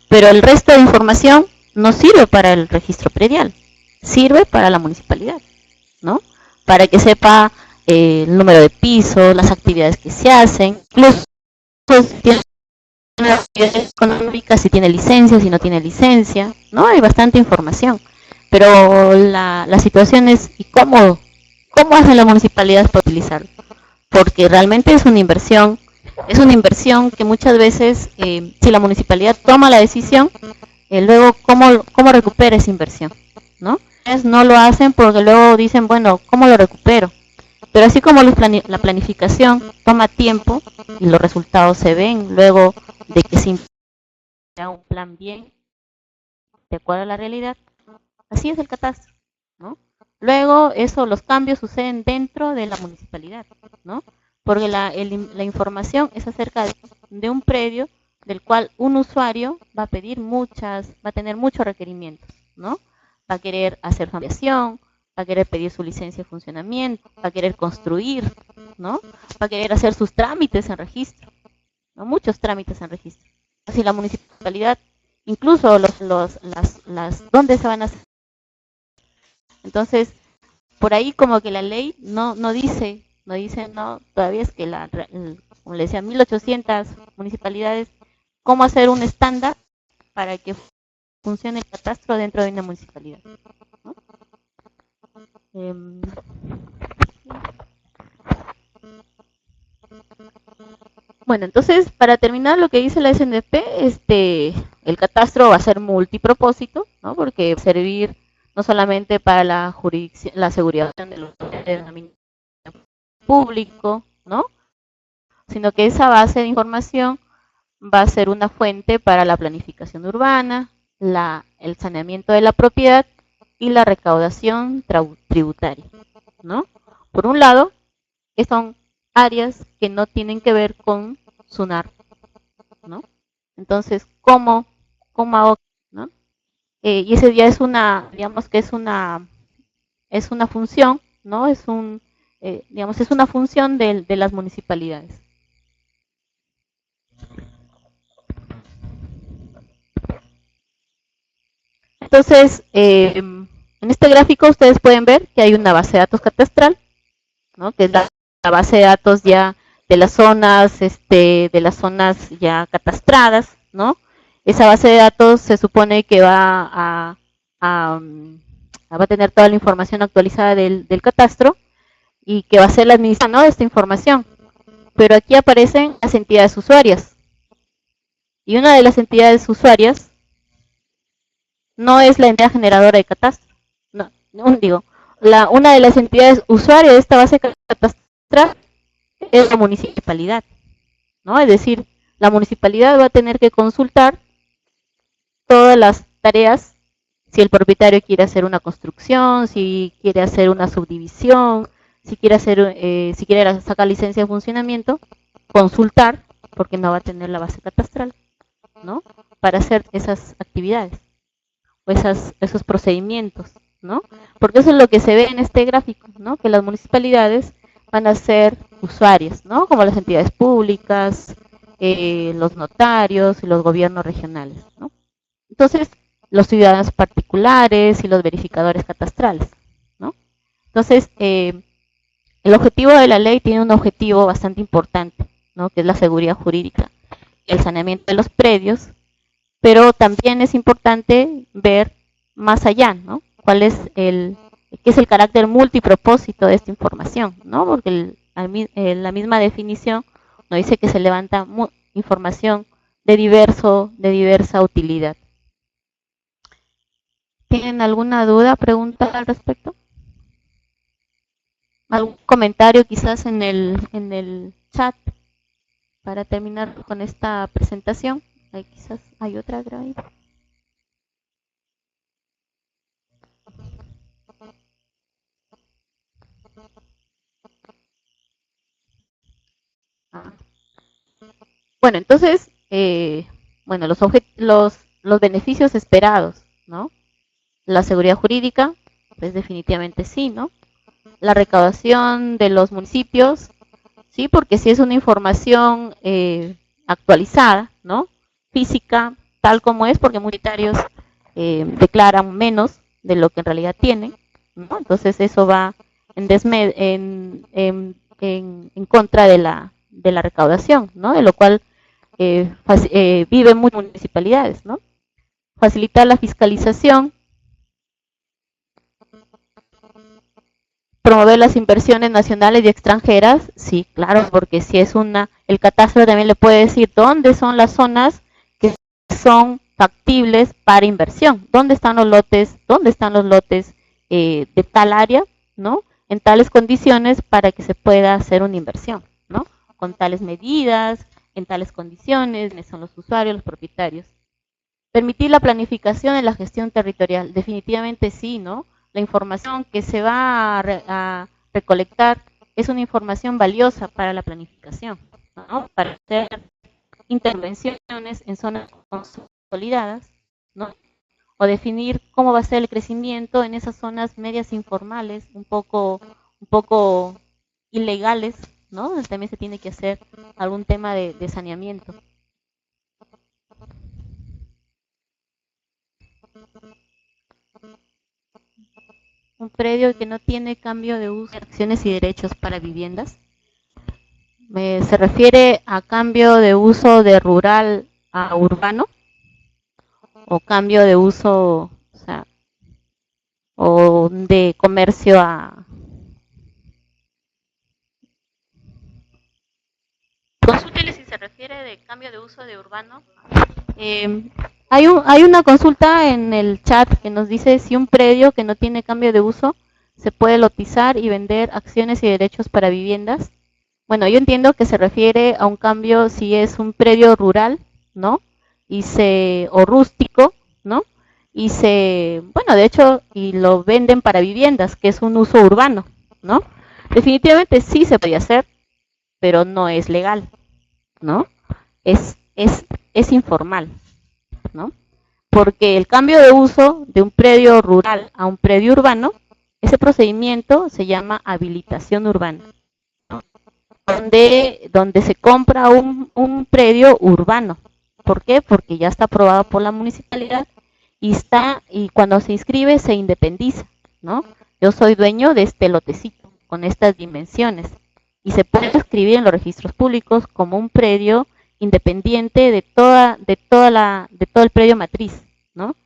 Pero el resto de información no sirve para el registro predial, sirve para la municipalidad, ¿no? Para que sepa el número de pisos, las actividades que se hacen, incluso si tiene actividades económicas, si tiene licencia, si no tiene licencia, ¿no? Hay bastante información. Pero la situación es, ¿y cómo hace la municipalidad para utilizarlo? Porque realmente es una inversión que muchas veces, si la municipalidad toma la decisión, luego, ¿cómo recupera esa inversión? ¿No? No lo hacen porque luego dicen, bueno, ¿cómo lo recupero? Pero así como la planificación toma tiempo y los resultados se ven luego de que se implementa un plan bien de acuerdo a la realidad, así es el catastro, ¿no? Luego los cambios suceden dentro de la municipalidad, ¿no? Porque la información es acerca de un predio del cual un usuario va a tener muchos requerimientos, ¿no? va a querer hacer su ampliación, va a querer pedir su licencia de funcionamiento, va a querer construir, ¿no? Va a querer hacer sus trámites en registro, ¿no? Muchos trámites en registro. Así la municipalidad, incluso ¿dónde se van a hacer? Entonces, por ahí como que la ley no dice, todavía es que como le decía, 1800 municipalidades, cómo hacer un estándar para que funcione el catastro dentro de una municipalidad, ¿no? Eh, bueno, entonces, para terminar lo que dice la SNP, el catastro va a ser multipropósito, ¿no? Porque va a servir no solamente para la jurisdicción, la seguridad de los público, ¿no? Sino que esa base de información va a ser una fuente para la planificación urbana, el saneamiento de la propiedad y la recaudación tributaria, ¿no? Por un lado, son áreas que no tienen que ver con SUNAR, ¿no? Entonces, ¿cómo hago, ¿no? Y ese ya es digamos que es una función, ¿no? Digamos, es una función de las municipalidades. Entonces, en este gráfico ustedes pueden ver que hay una base de datos catastral, ¿no? Que es la base de datos ya de las zonas ya catastradas, ¿no? Esa base de datos se supone que va a tener toda la información actualizada del catastro y que va a ser la administración, ¿no?, de esta información. Pero aquí aparecen las entidades usuarias. Y una de las entidades usuarias no es la entidad generadora de catastro. No, una de las entidades usuarias de esta base catastral es la municipalidad, ¿no? Es decir, la municipalidad va a tener que consultar todas las tareas, si el propietario quiere hacer una construcción, si quiere hacer una subdivisión, si quiere sacar licencia de funcionamiento, consultar, porque no va a tener la base catastral, ¿no?, para hacer esas actividades o esos procedimientos, ¿no? Porque eso es lo que se ve en este gráfico, ¿no? Que las municipalidades van a ser usuarias, ¿no? Como las entidades públicas, los notarios y los gobiernos regionales, ¿no? Entonces, los ciudadanos particulares y los verificadores catastrales, ¿no? Entonces, el objetivo de la ley tiene un objetivo bastante importante, ¿no?, que es la seguridad jurídica, el saneamiento de los predios, pero también es importante ver más allá, ¿no? Qué es el carácter multipropósito de esta información, ¿no? Porque la misma definición nos dice que se levanta información de diversa utilidad. ¿Tienen alguna duda, pregunta al respecto? ¿Algún comentario quizás en el chat para terminar con esta presentación? Quizás hay otra grave. Bueno, entonces, bueno, los beneficios esperados, ¿no? La seguridad jurídica, pues definitivamente sí, ¿no? La recaudación de los municipios, sí, porque si es una información actualizada, ¿no?, física, tal como es, porque municipalios declaran menos de lo que en realidad tienen, ¿no? Entonces eso va en contra de la recaudación, ¿no?, de lo cual viven muchas municipalidades, ¿no? Facilitar la fiscalización, promover las inversiones nacionales y extranjeras, sí, claro, porque si es el catastro también le puede decir dónde son las zonas que son factibles para inversión, dónde están los lotes de tal área, ¿no?, en tales condiciones para que se pueda hacer una inversión, ¿no?, con tales medidas, en tales condiciones, son los usuarios, los propietarios. Permitir la planificación en la gestión territorial, definitivamente sí, ¿no? La información que se va a recolectar es una información valiosa para la planificación, ¿no?, para hacer intervenciones en zonas consolidadas, ¿no?, o definir cómo va a ser el crecimiento en esas zonas medias informales, un poco ilegales, ¿no? También se tiene que hacer algún tema de saneamiento. Un predio que no tiene cambio de uso, acciones y derechos para viviendas. Se refiere a cambio de uso de rural a urbano o cambio de uso, o sea, o de comercio a... Consúltele si se refiere de cambio de uso de urbano. Hay una consulta en el chat que nos dice si un predio que no tiene cambio de uso se puede lotizar y vender acciones y derechos para viviendas. Bueno, yo entiendo que se refiere a un cambio si es un predio rural, ¿no? O rústico, ¿no? Bueno, de hecho, y lo venden para viviendas, que es un uso urbano, ¿no? Definitivamente sí se puede hacer, pero no es legal, ¿no? Es informal, ¿no? Porque el cambio de uso de un predio rural a un predio urbano, ese procedimiento se llama habilitación urbana, ¿no? Donde se compra un predio urbano. ¿Por qué? Porque ya está aprobado por la municipalidad y cuando se inscribe se independiza, ¿no? Yo soy dueño de este lotecito con estas dimensiones y se puede escribir en los registros públicos como un predio independiente de todo el predio matriz, ¿no?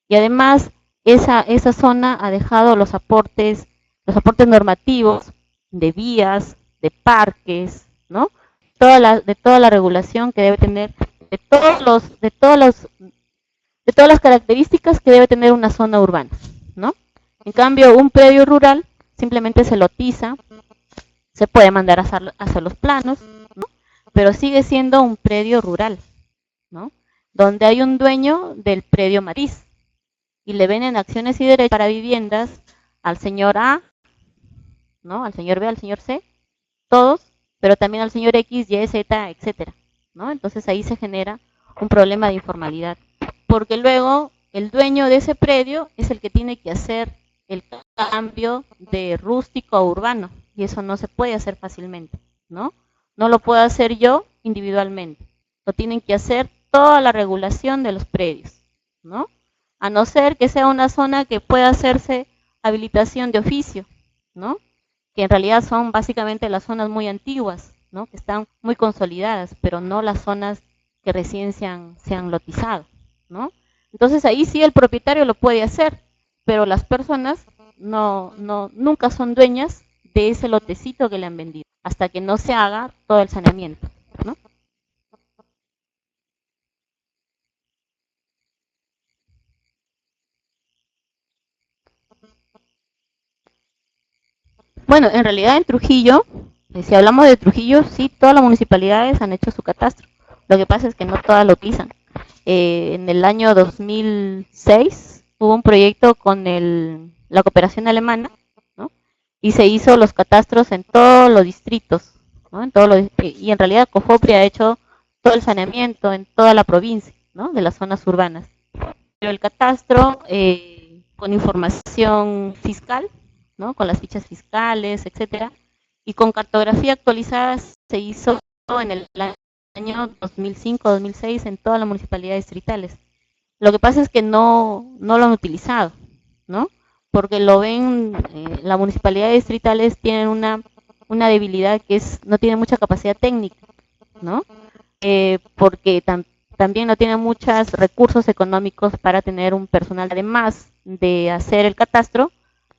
Y además esa zona ha dejado los aportes normativos de vías, de parques, ¿no? De toda la regulación que debe tener, de todas las características que debe tener una zona urbana, ¿no? En cambio, un predio rural simplemente se lotiza, se puede mandar a hacer los planos, ¿no? Pero sigue siendo un predio rural, ¿no? Donde hay un dueño del predio matriz y le venden acciones y derechos para viviendas al señor A, ¿no? Al señor B, al señor C, todos, pero también al señor X, Y, Z, etcétera, ¿no? Entonces ahí se genera un problema de informalidad, porque luego el dueño de ese predio es el que tiene que hacer el cambio de rústico a urbano, y eso no se puede hacer fácilmente, ¿no? No lo puedo hacer yo individualmente, lo tienen que hacer toda la regulación de los predios, ¿no? A no ser que sea una zona que pueda hacerse habilitación de oficio, ¿no? Que en realidad son básicamente las zonas muy antiguas, ¿no? Que están muy consolidadas, pero no las zonas que recién se han lotizado, ¿no? Entonces ahí sí el propietario lo puede hacer, pero las personas nunca son dueñas de ese lotecito que le han vendido, hasta que no se haga todo el saneamiento, ¿no? Bueno, en realidad en Trujillo, si hablamos de Trujillo, sí, todas las municipalidades han hecho su catastro. Lo que pasa es que no todas lo utilizan. En el año 2006 hubo un proyecto con la cooperación alemana, ¿no? Y se hizo los catastros en todos los distritos, ¿no? Y en realidad COFOPRI ha hecho todo el saneamiento en toda la provincia, ¿no? De las zonas urbanas. Pero el catastro con información fiscal, ¿no? Con las fichas fiscales, etcétera, y con cartografía actualizada se hizo en el año 2005-2006 en todas las municipalidades distritales. Lo que pasa es que no lo han utilizado, ¿no? Porque lo ven, las municipalidades distritales tienen una debilidad que no tienen mucha capacidad técnica, ¿no? Porque también no tienen muchos recursos económicos para tener un personal, además de hacer el catastro,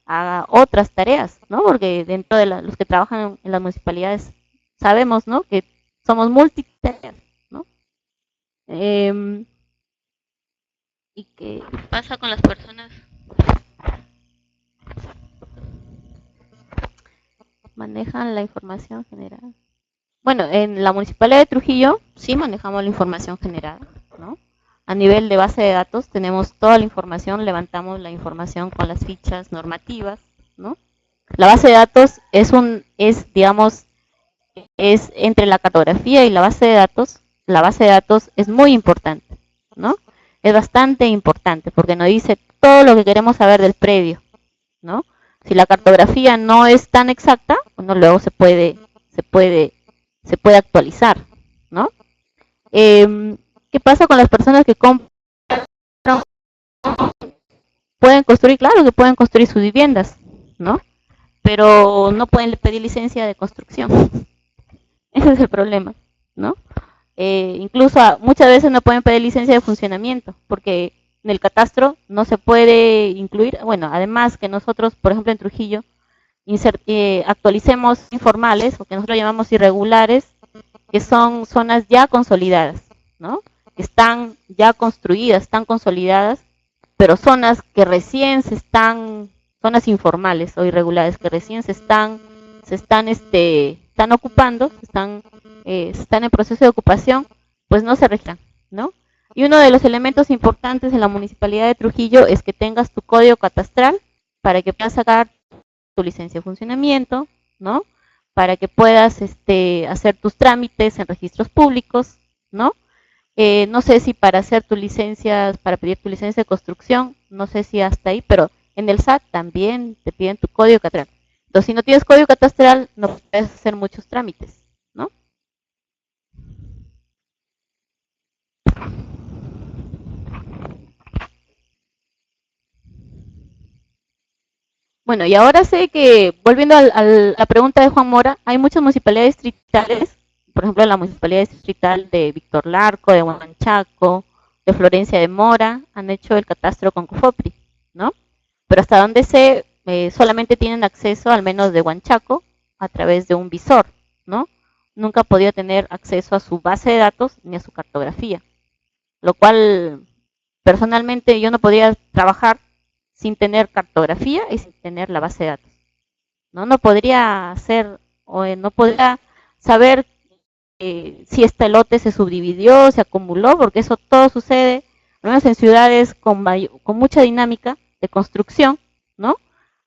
a otras tareas, ¿no? Porque dentro de los que trabajan en las municipalidades sabemos, ¿no? Que somos multitareas, ¿no? ¿Y qué pasa con las personas? Manejan la información general. Bueno, en la Municipalidad de Trujillo sí manejamos la información generada, ¿no? A nivel de base de datos tenemos toda la información, levantamos la información con las fichas normativas, ¿no? La base de datos digamos, es entre la cartografía y la base de datos es muy importante, ¿no? es bastante importante porque nos dice todo lo que queremos saber del predio, ¿no? Si la cartografía no es tan exacta, bueno, luego se puede, se puede actualizar, ¿no? ¿Qué pasa con las personas que compran? Pueden construir, claro que pueden construir sus viviendas, ¿no? Pero no pueden pedir licencia de construcción. Ese es el problema, ¿no? Incluso muchas veces no pueden pedir licencia de funcionamiento, porque en el catastro no se puede incluir, bueno, además que nosotros, por ejemplo en Trujillo, actualicemos informales, o que nosotros llamamos irregulares, que son zonas ya consolidadas, ¿no? Que están ya construidas, están consolidadas, pero zonas que recién zonas informales o irregulares, que recién están ocupando, están en proceso de ocupación, pues no se registran, ¿no? Y uno de los elementos importantes en la Municipalidad de Trujillo es que tengas tu código catastral para que puedas sacar tu licencia de funcionamiento, ¿no? Para que puedas hacer tus trámites en registros públicos, ¿no? No sé si para hacer tu licencia, para pedir tu licencia de construcción, no sé si hasta ahí, pero en el SAT también te piden tu código catastral. Entonces, si no tienes código catastral, no puedes hacer muchos trámites, ¿no? Bueno, y ahora sé que, volviendo a la pregunta de Juan Mora, hay muchas municipalidades distritales, por ejemplo, la municipalidad distrital de Víctor Larco, de Huanchaco, de Florencia de Mora, han hecho el catastro con COFOPRI, ¿no? Pero hasta donde sé, solamente tienen acceso, al menos de Huanchaco, a través de un visor, ¿no? Nunca ha podido tener acceso a su base de datos ni a su cartografía, lo cual personalmente yo no podía trabajar sin tener cartografía y sin tener la base de datos. No podría hacer, o no podría saber si este lote se subdividió, se acumuló, porque eso todo sucede, al menos en ciudades con mucha dinámica de construcción, ¿no?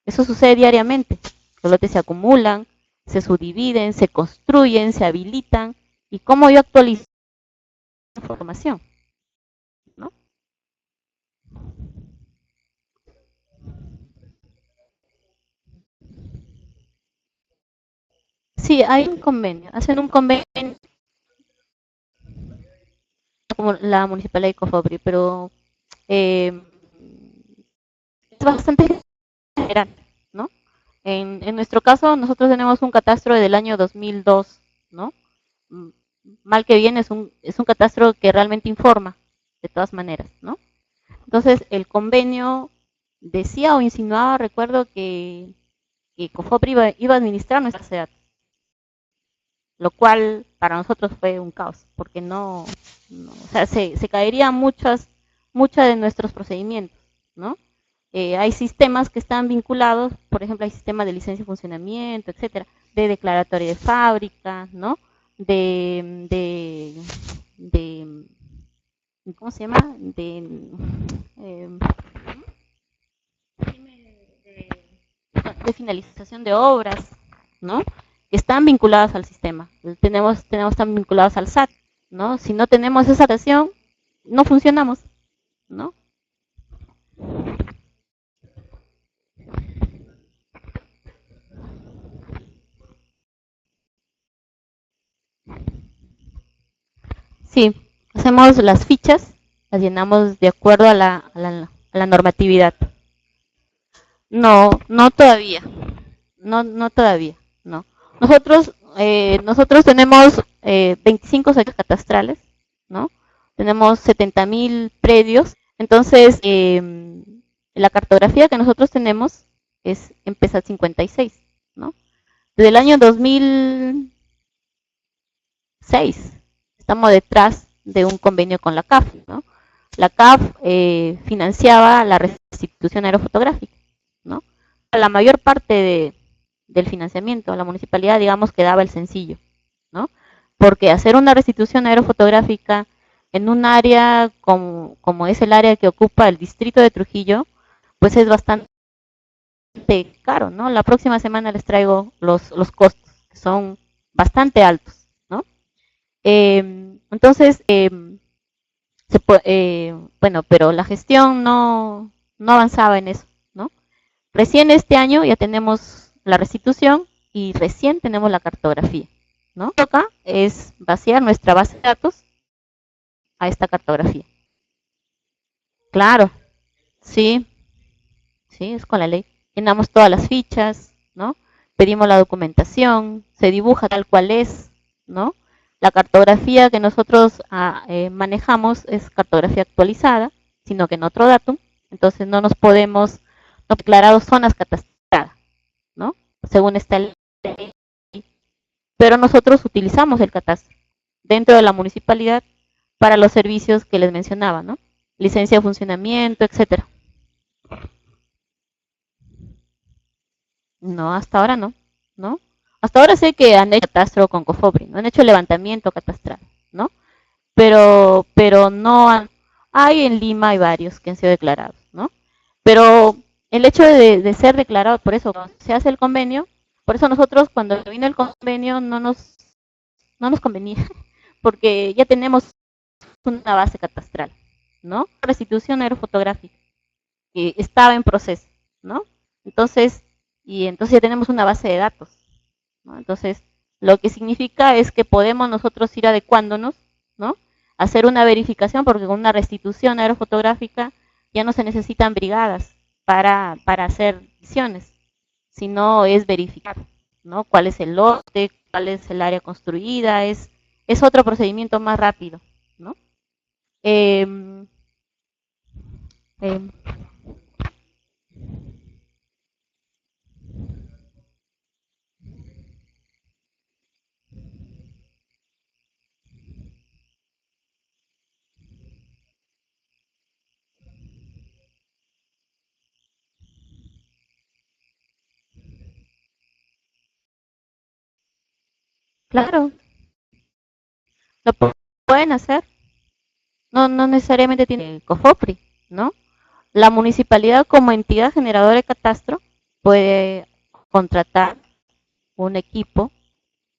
Eso sucede diariamente. Los lotes se acumulan, se subdividen, se construyen, se habilitan. ¿Y cómo yo actualizo la información? ¿No? Sí, hay un convenio. Hacen un convenio como la municipalidad de Cofobri, pero eh, es bastante general, ¿no? En nuestro caso, nosotros tenemos un catastro del año 2002, ¿no? Mm, Mal que bien es un catastro que realmente informa, de todas maneras, ¿no? Entonces, el convenio decía o insinuaba, recuerdo, que Cofopri iba a administrar nuestra base de datos, lo cual para nosotros fue un caos, porque o sea, se caerían muchas de nuestros procedimientos, ¿no? Hay sistemas que están vinculados, por ejemplo, hay sistemas de licencia de funcionamiento, etcétera, de declaratoria de fábrica, ¿no? De, de ¿cómo se llama? Eh, de finalización de obras, ¿no? Que están vinculadas al sistema. Tenemos están vinculados al SAT, ¿no? Si no tenemos esa relación, no funcionamos, ¿no? Sí, hacemos las fichas, las llenamos de acuerdo a la normatividad. No todavía, no todavía, no. Nosotros tenemos 25 sectores catastrales, ¿no? Tenemos 70.000 predios, entonces la cartografía que nosotros tenemos es empezar 56, ¿no? Desde el año 2006 estamos detrás de un convenio con la CAF, ¿no? La CAF financiaba la restitución aerofotográfica, ¿no? La mayor parte del financiamiento, la municipalidad, digamos, que daba el sencillo, ¿no? Porque hacer una restitución aerofotográfica en un área como es el área que ocupa el distrito de Trujillo, pues es bastante caro, ¿no? La próxima semana les traigo los costos, que son bastante altos, ¿no? Entonces, Bueno, pero la gestión no avanzaba en eso, ¿no? Recién este año ya tenemos la restitución y recién tenemos la cartografía, ¿no? Acá es vaciar nuestra base de datos a esta cartografía. Claro, sí, sí, es con la ley. Llenamos todas las fichas, ¿no? Pedimos la documentación, se dibuja tal cual es, ¿no? La cartografía que nosotros manejamos es cartografía actualizada, sino que en otro datum, entonces no nos podemos no declarar zonas catastradas, ¿no? Según esta ley, pero nosotros utilizamos el catastro dentro de la municipalidad para los servicios que les mencionaba, ¿no? Licencia de funcionamiento, etcétera. No, hasta ahora no, ¿no? Hasta ahora sé que han hecho catastro con Cofobri, ¿no? Han hecho levantamiento catastral, ¿no? Pero no han, hay en Lima hay varios que han sido declarados, ¿no? Pero el hecho de ser declarado, por eso se hace el convenio, por eso nosotros cuando vino el convenio no nos convenía, porque ya tenemos una base catastral, ¿no? Restitución aerofotográfica, que estaba en proceso, ¿no? Entonces, entonces ya tenemos una base de datos, ¿no? Entonces, lo que significa es que podemos nosotros ir adecuándonos, ¿no? Hacer una verificación, porque con una restitución aerofotográfica ya no se necesitan brigadas para hacer visiones, sino es verificar, ¿no? Cuál es el lote, cuál es el área construida, es otro procedimiento más rápido, ¿no? Eh, eh, claro, lo pueden hacer, no necesariamente tiene COFOPRI, ¿no? La municipalidad como entidad generadora de catastro puede contratar un equipo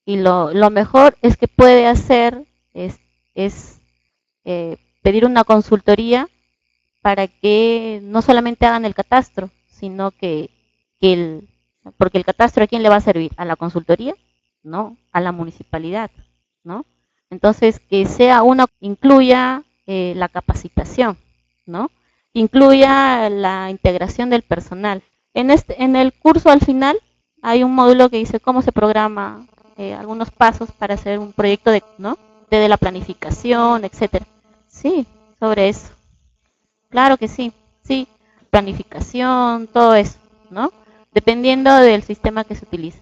y lo mejor es que puede hacer es pedir una consultoría para que no solamente hagan el catastro, sino que porque el catastro a quién le va a servir, a la consultoría, no, a la municipalidad, ¿no? Entonces que sea una incluya la capacitación, ¿no? Incluya la integración del personal. En el curso al final hay un módulo que dice cómo se programa algunos pasos para hacer un proyecto de, ¿no? Desde la planificación, etcétera. Sí, sobre eso. Claro que sí, sí, planificación, todo eso, ¿no? Dependiendo del sistema que se utilice.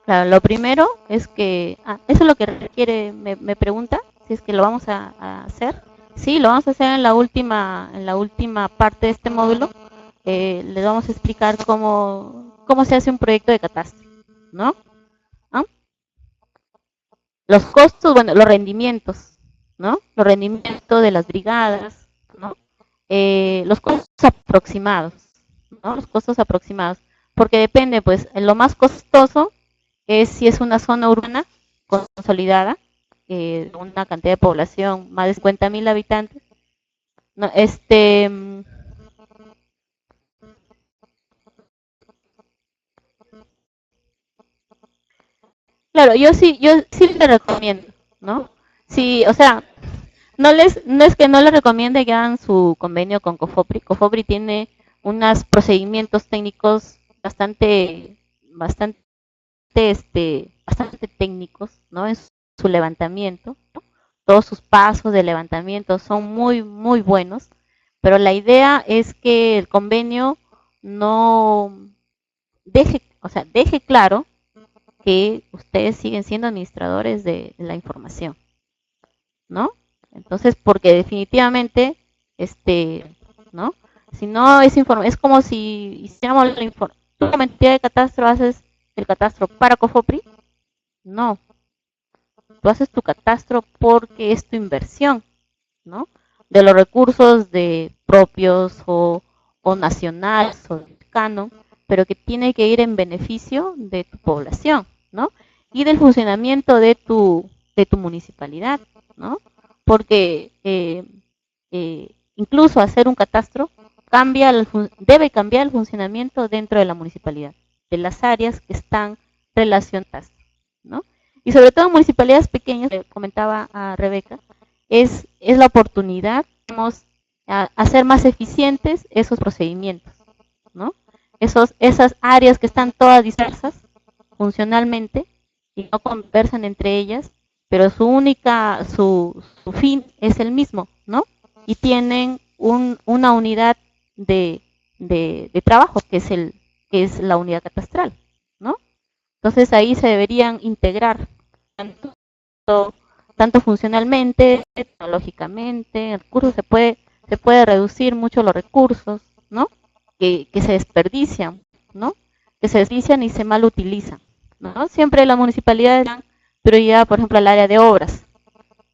Claro, lo primero es que, eso es lo que requiere, me pregunta, si es que lo vamos a hacer. Sí, lo vamos a hacer en la última parte de este módulo. Les vamos a explicar cómo se hace un proyecto de catastro, ¿no? ¿Ah? Los costos, bueno, los rendimientos, ¿no? Los rendimientos de las brigadas, ¿no? Los costos aproximados, ¿no? Los costos aproximados, porque depende, pues, lo más costoso es si es una zona urbana consolidada, una cantidad de población, más de 50.000 habitantes, ¿no? Claro, yo sí le recomiendo, ¿no? Sí, o sea, no es que no les recomiende que hagan su convenio con Cofopri. Cofopri tiene unos procedimientos técnicos bastante, bastante técnicos, ¿no? En su levantamiento, ¿no? Todos sus pasos de levantamiento son muy, muy buenos, pero la idea es que el convenio no o sea, deje claro que ustedes siguen siendo administradores de la información, ¿no? Entonces, porque definitivamente, este, ¿no? Si no es es como si hiciéramos la información, tú como entidad de catastro haces el catastro para Cofopri, no, tú haces tu catastro porque es tu inversión, ¿no? De los recursos de propios o nacionales o mexicanos, pero que tiene que ir en beneficio de tu población, ¿no? Y del funcionamiento de tu municipalidad, ¿no? Porque incluso hacer un catastro debe cambiar el funcionamiento dentro de la municipalidad, de las áreas que están relacionadas, ¿no? Y sobre todo en municipalidades pequeñas, comentaba a Rebeca, es la oportunidad a hacer más eficientes esos procedimientos, ¿no? Esas áreas que están todas dispersas funcionalmente y no conversan entre ellas, pero su fin es el mismo, ¿no? Y tienen una unidad de trabajo que es la unidad catastral, ¿no? Entonces ahí se deberían integrar tanto, tanto funcionalmente, tecnológicamente, recursos se puede reducir mucho los recursos, ¿no? Que se desperdician, ¿no? Que se desperdician y se mal utilizan, ¿no? Siempre las municipalidades dan prioridad, por ejemplo, al área de obras.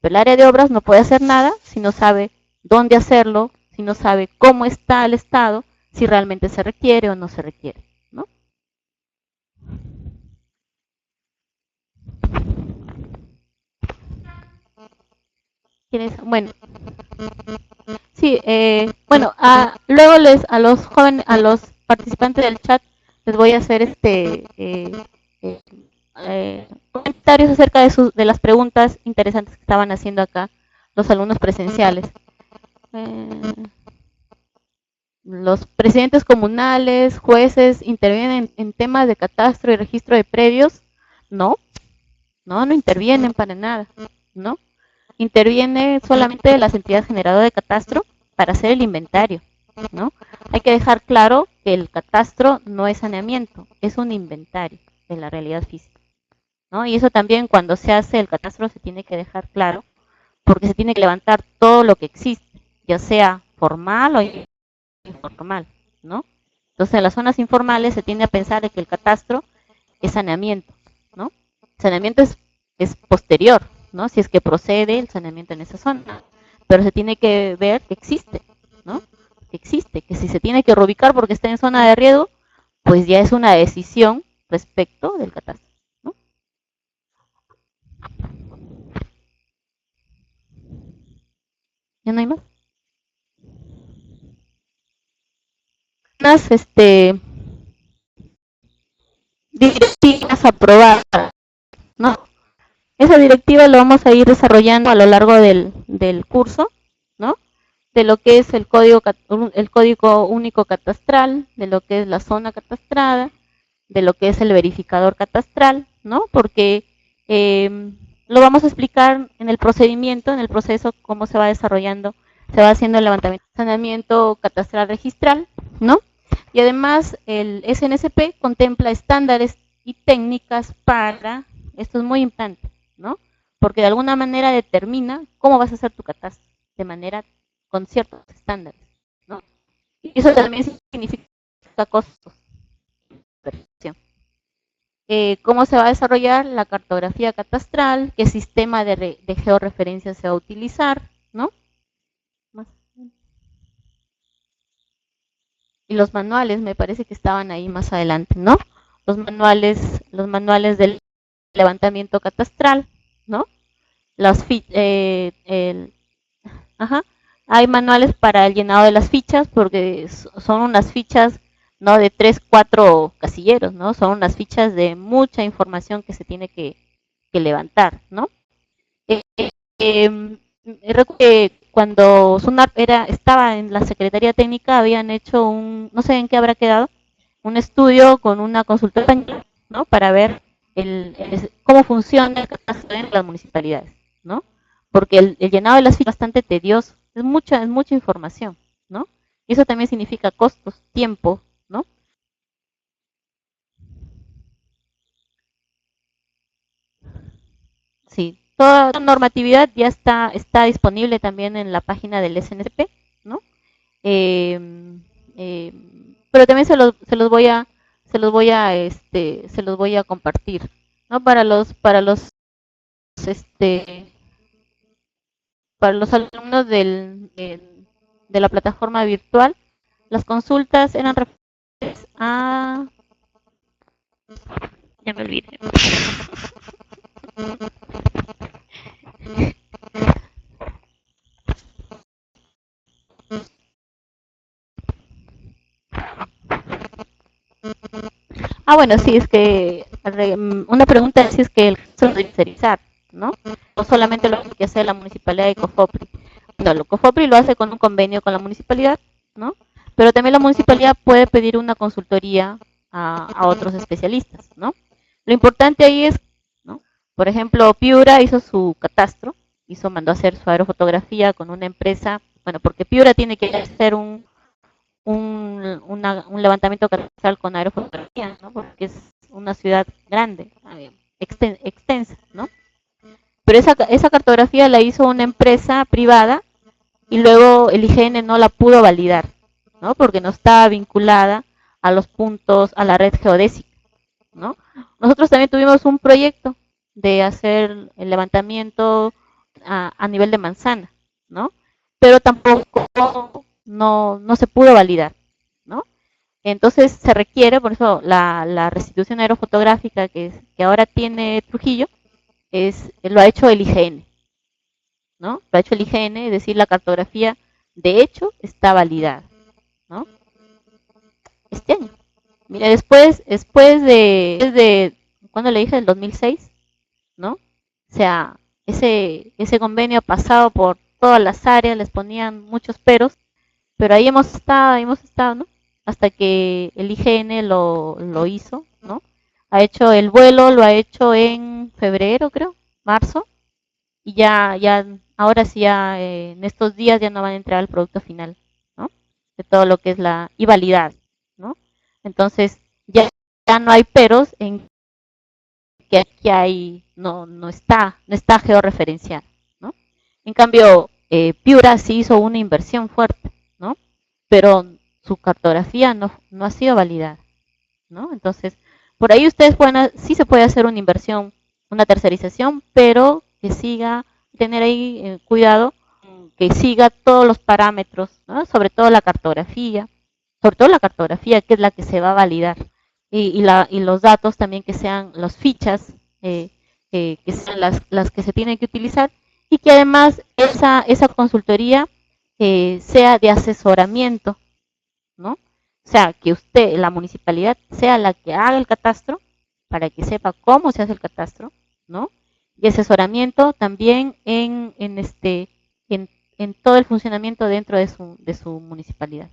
Pero el área de obras no puede hacer nada si no sabe dónde hacerlo, si no sabe cómo está el estado, si realmente se requiere o no se requiere, ¿no? Bueno, sí, bueno, luego a los jóvenes, a los participantes del chat les voy a hacer eh, comentarios acerca de las preguntas interesantes que estaban haciendo acá los alumnos presenciales. Eh, los presidentes comunales, jueces, intervienen en temas de catastro y registro de predios. No, no intervienen para nada, ¿no? Interviene solamente las entidades generadoras de catastro para hacer el inventario, ¿no? Hay que dejar claro que el catastro no es saneamiento, es un inventario de la realidad física, ¿no? Y eso también cuando se hace el catastro se tiene que dejar claro, porque se tiene que levantar todo lo que existe, ya sea formal o informal, ¿no? Entonces en las zonas informales se tiende a pensar de que el catastro es saneamiento, ¿no? Saneamiento es posterior, ¿no? Si es que procede el saneamiento en esa zona. Pero se tiene que ver que existe, ¿no? Que existe, que si se tiene que reubicar porque está en zona de riesgo, pues ya es una decisión respecto del catastro, ¿no? ¿Ya no hay más? Unas directivas aprobadas, ¿no? Esa directiva lo vamos a ir desarrollando a lo largo del curso, ¿no? De lo que es el código único catastral, de lo que es la zona catastrada, de lo que es el verificador catastral, ¿no? Porque lo vamos a explicar en el procedimiento, en el proceso, cómo se va desarrollando, se va haciendo el levantamiento, saneamiento catastral registral, ¿no? Y además el SNSP contempla estándares y técnicas para, esto es muy importante, ¿no? Porque de alguna manera determina cómo vas a hacer tu catastro, de manera con ciertos estándares, ¿no? Y eso también significa costos. Cómo se va a desarrollar la cartografía catastral, qué sistema de georreferencia se va a utilizar, ¿no? Y los manuales, me parece que estaban ahí más adelante, ¿no? Los manuales del levantamiento catastral, ¿no? Las ajá, hay manuales para el llenado de las fichas porque son unas fichas no de 3, 4 casilleros, ¿no? Son unas fichas de mucha información que se tiene que levantar, ¿no? Eh, eh, Recuerdo que cuando SUNAT estaba en la Secretaría Técnica habían hecho no sé en qué habrá quedado, un estudio con una consultora española, ¿no? Para ver cómo funciona el catastro en las municipalidades, ¿no? Porque el llenado de las fichas es bastante tedioso, es mucha información, ¿no? Y eso también significa costos, tiempo, ¿no? Sí, toda normatividad ya está disponible también en la página del SNCP, ¿no? Eh, eh, pero también se los voy a compartir, ¿no? Este, para los alumnos de la plataforma virtual, las consultas eran referentes Ah, ya me olvidé. Ah, bueno, sí, es que una pregunta es si es que el caso de tercerizar, ¿no? O solamente lo que hace la municipalidad de Cofopri. No, lo Cofopri lo hace con un convenio con la municipalidad, ¿no? Pero también la municipalidad puede pedir una consultoría a otros especialistas, ¿no? Lo importante ahí es, ¿no? Por ejemplo, Piura hizo su catastro, mandó a hacer su aerofotografía con una empresa, bueno, porque Piura tiene que hacer un levantamiento catastral con aerofotografía, ¿no? Porque es una ciudad grande, extensa, ¿no? Pero esa cartografía la hizo una empresa privada y luego el IGN no la pudo validar, ¿no? Porque no estaba vinculada a los puntos, a la red geodésica, ¿no? Nosotros también tuvimos un proyecto de hacer el levantamiento a nivel de manzana, ¿no? Pero tampoco no se pudo validar, ¿no? Entonces se requiere, por eso la restitución aerofotográfica que ahora tiene Trujillo, lo ha hecho el IGN, ¿no? Lo ha hecho el IGN, es decir, la cartografía de hecho está validada, ¿no? Este año. Mira, después de ¿cuándo le dije? El 2006, ¿no? O sea, ese convenio ha pasado por todas las áreas, les ponían muchos peros, pero ahí hemos estado, ¿no? Hasta que el IGN lo hizo, ¿no? Ha hecho el vuelo, lo ha hecho en febrero, creo, marzo, y ahora sí ya en estos días ya no van a entrar al producto final, ¿no? De todo lo que es y validar, ¿no? Entonces, ya no hay peros en que aquí no está georreferenciado, ¿no? En cambio, Piura sí hizo una inversión fuerte, ¿no? Pero su cartografía no ha sido validada, ¿no? Entonces, por ahí ustedes sí se puede hacer una inversión, una tercerización, pero que siga, tener ahí cuidado, que siga todos los parámetros, ¿no? Sobre todo la cartografía, que es la que se va a validar, y los datos también que sean las fichas, que sean las que se tienen que utilizar, y que además esa consultoría sea de asesoramiento, ¿no? O sea, que usted, la municipalidad, sea la que haga el catastro para que sepa cómo se hace el catastro, ¿no? Y asesoramiento también en todo el funcionamiento dentro de su municipalidad.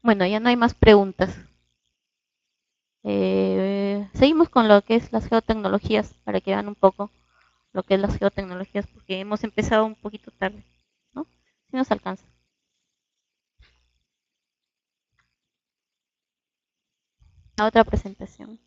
Bueno, ya no hay más preguntas. Seguimos con lo que es las geotecnologías, para que vean un poco lo que es las geotecnologías, porque hemos empezado un poquito tarde, ¿no? Si nos alcanza. A otra presentación.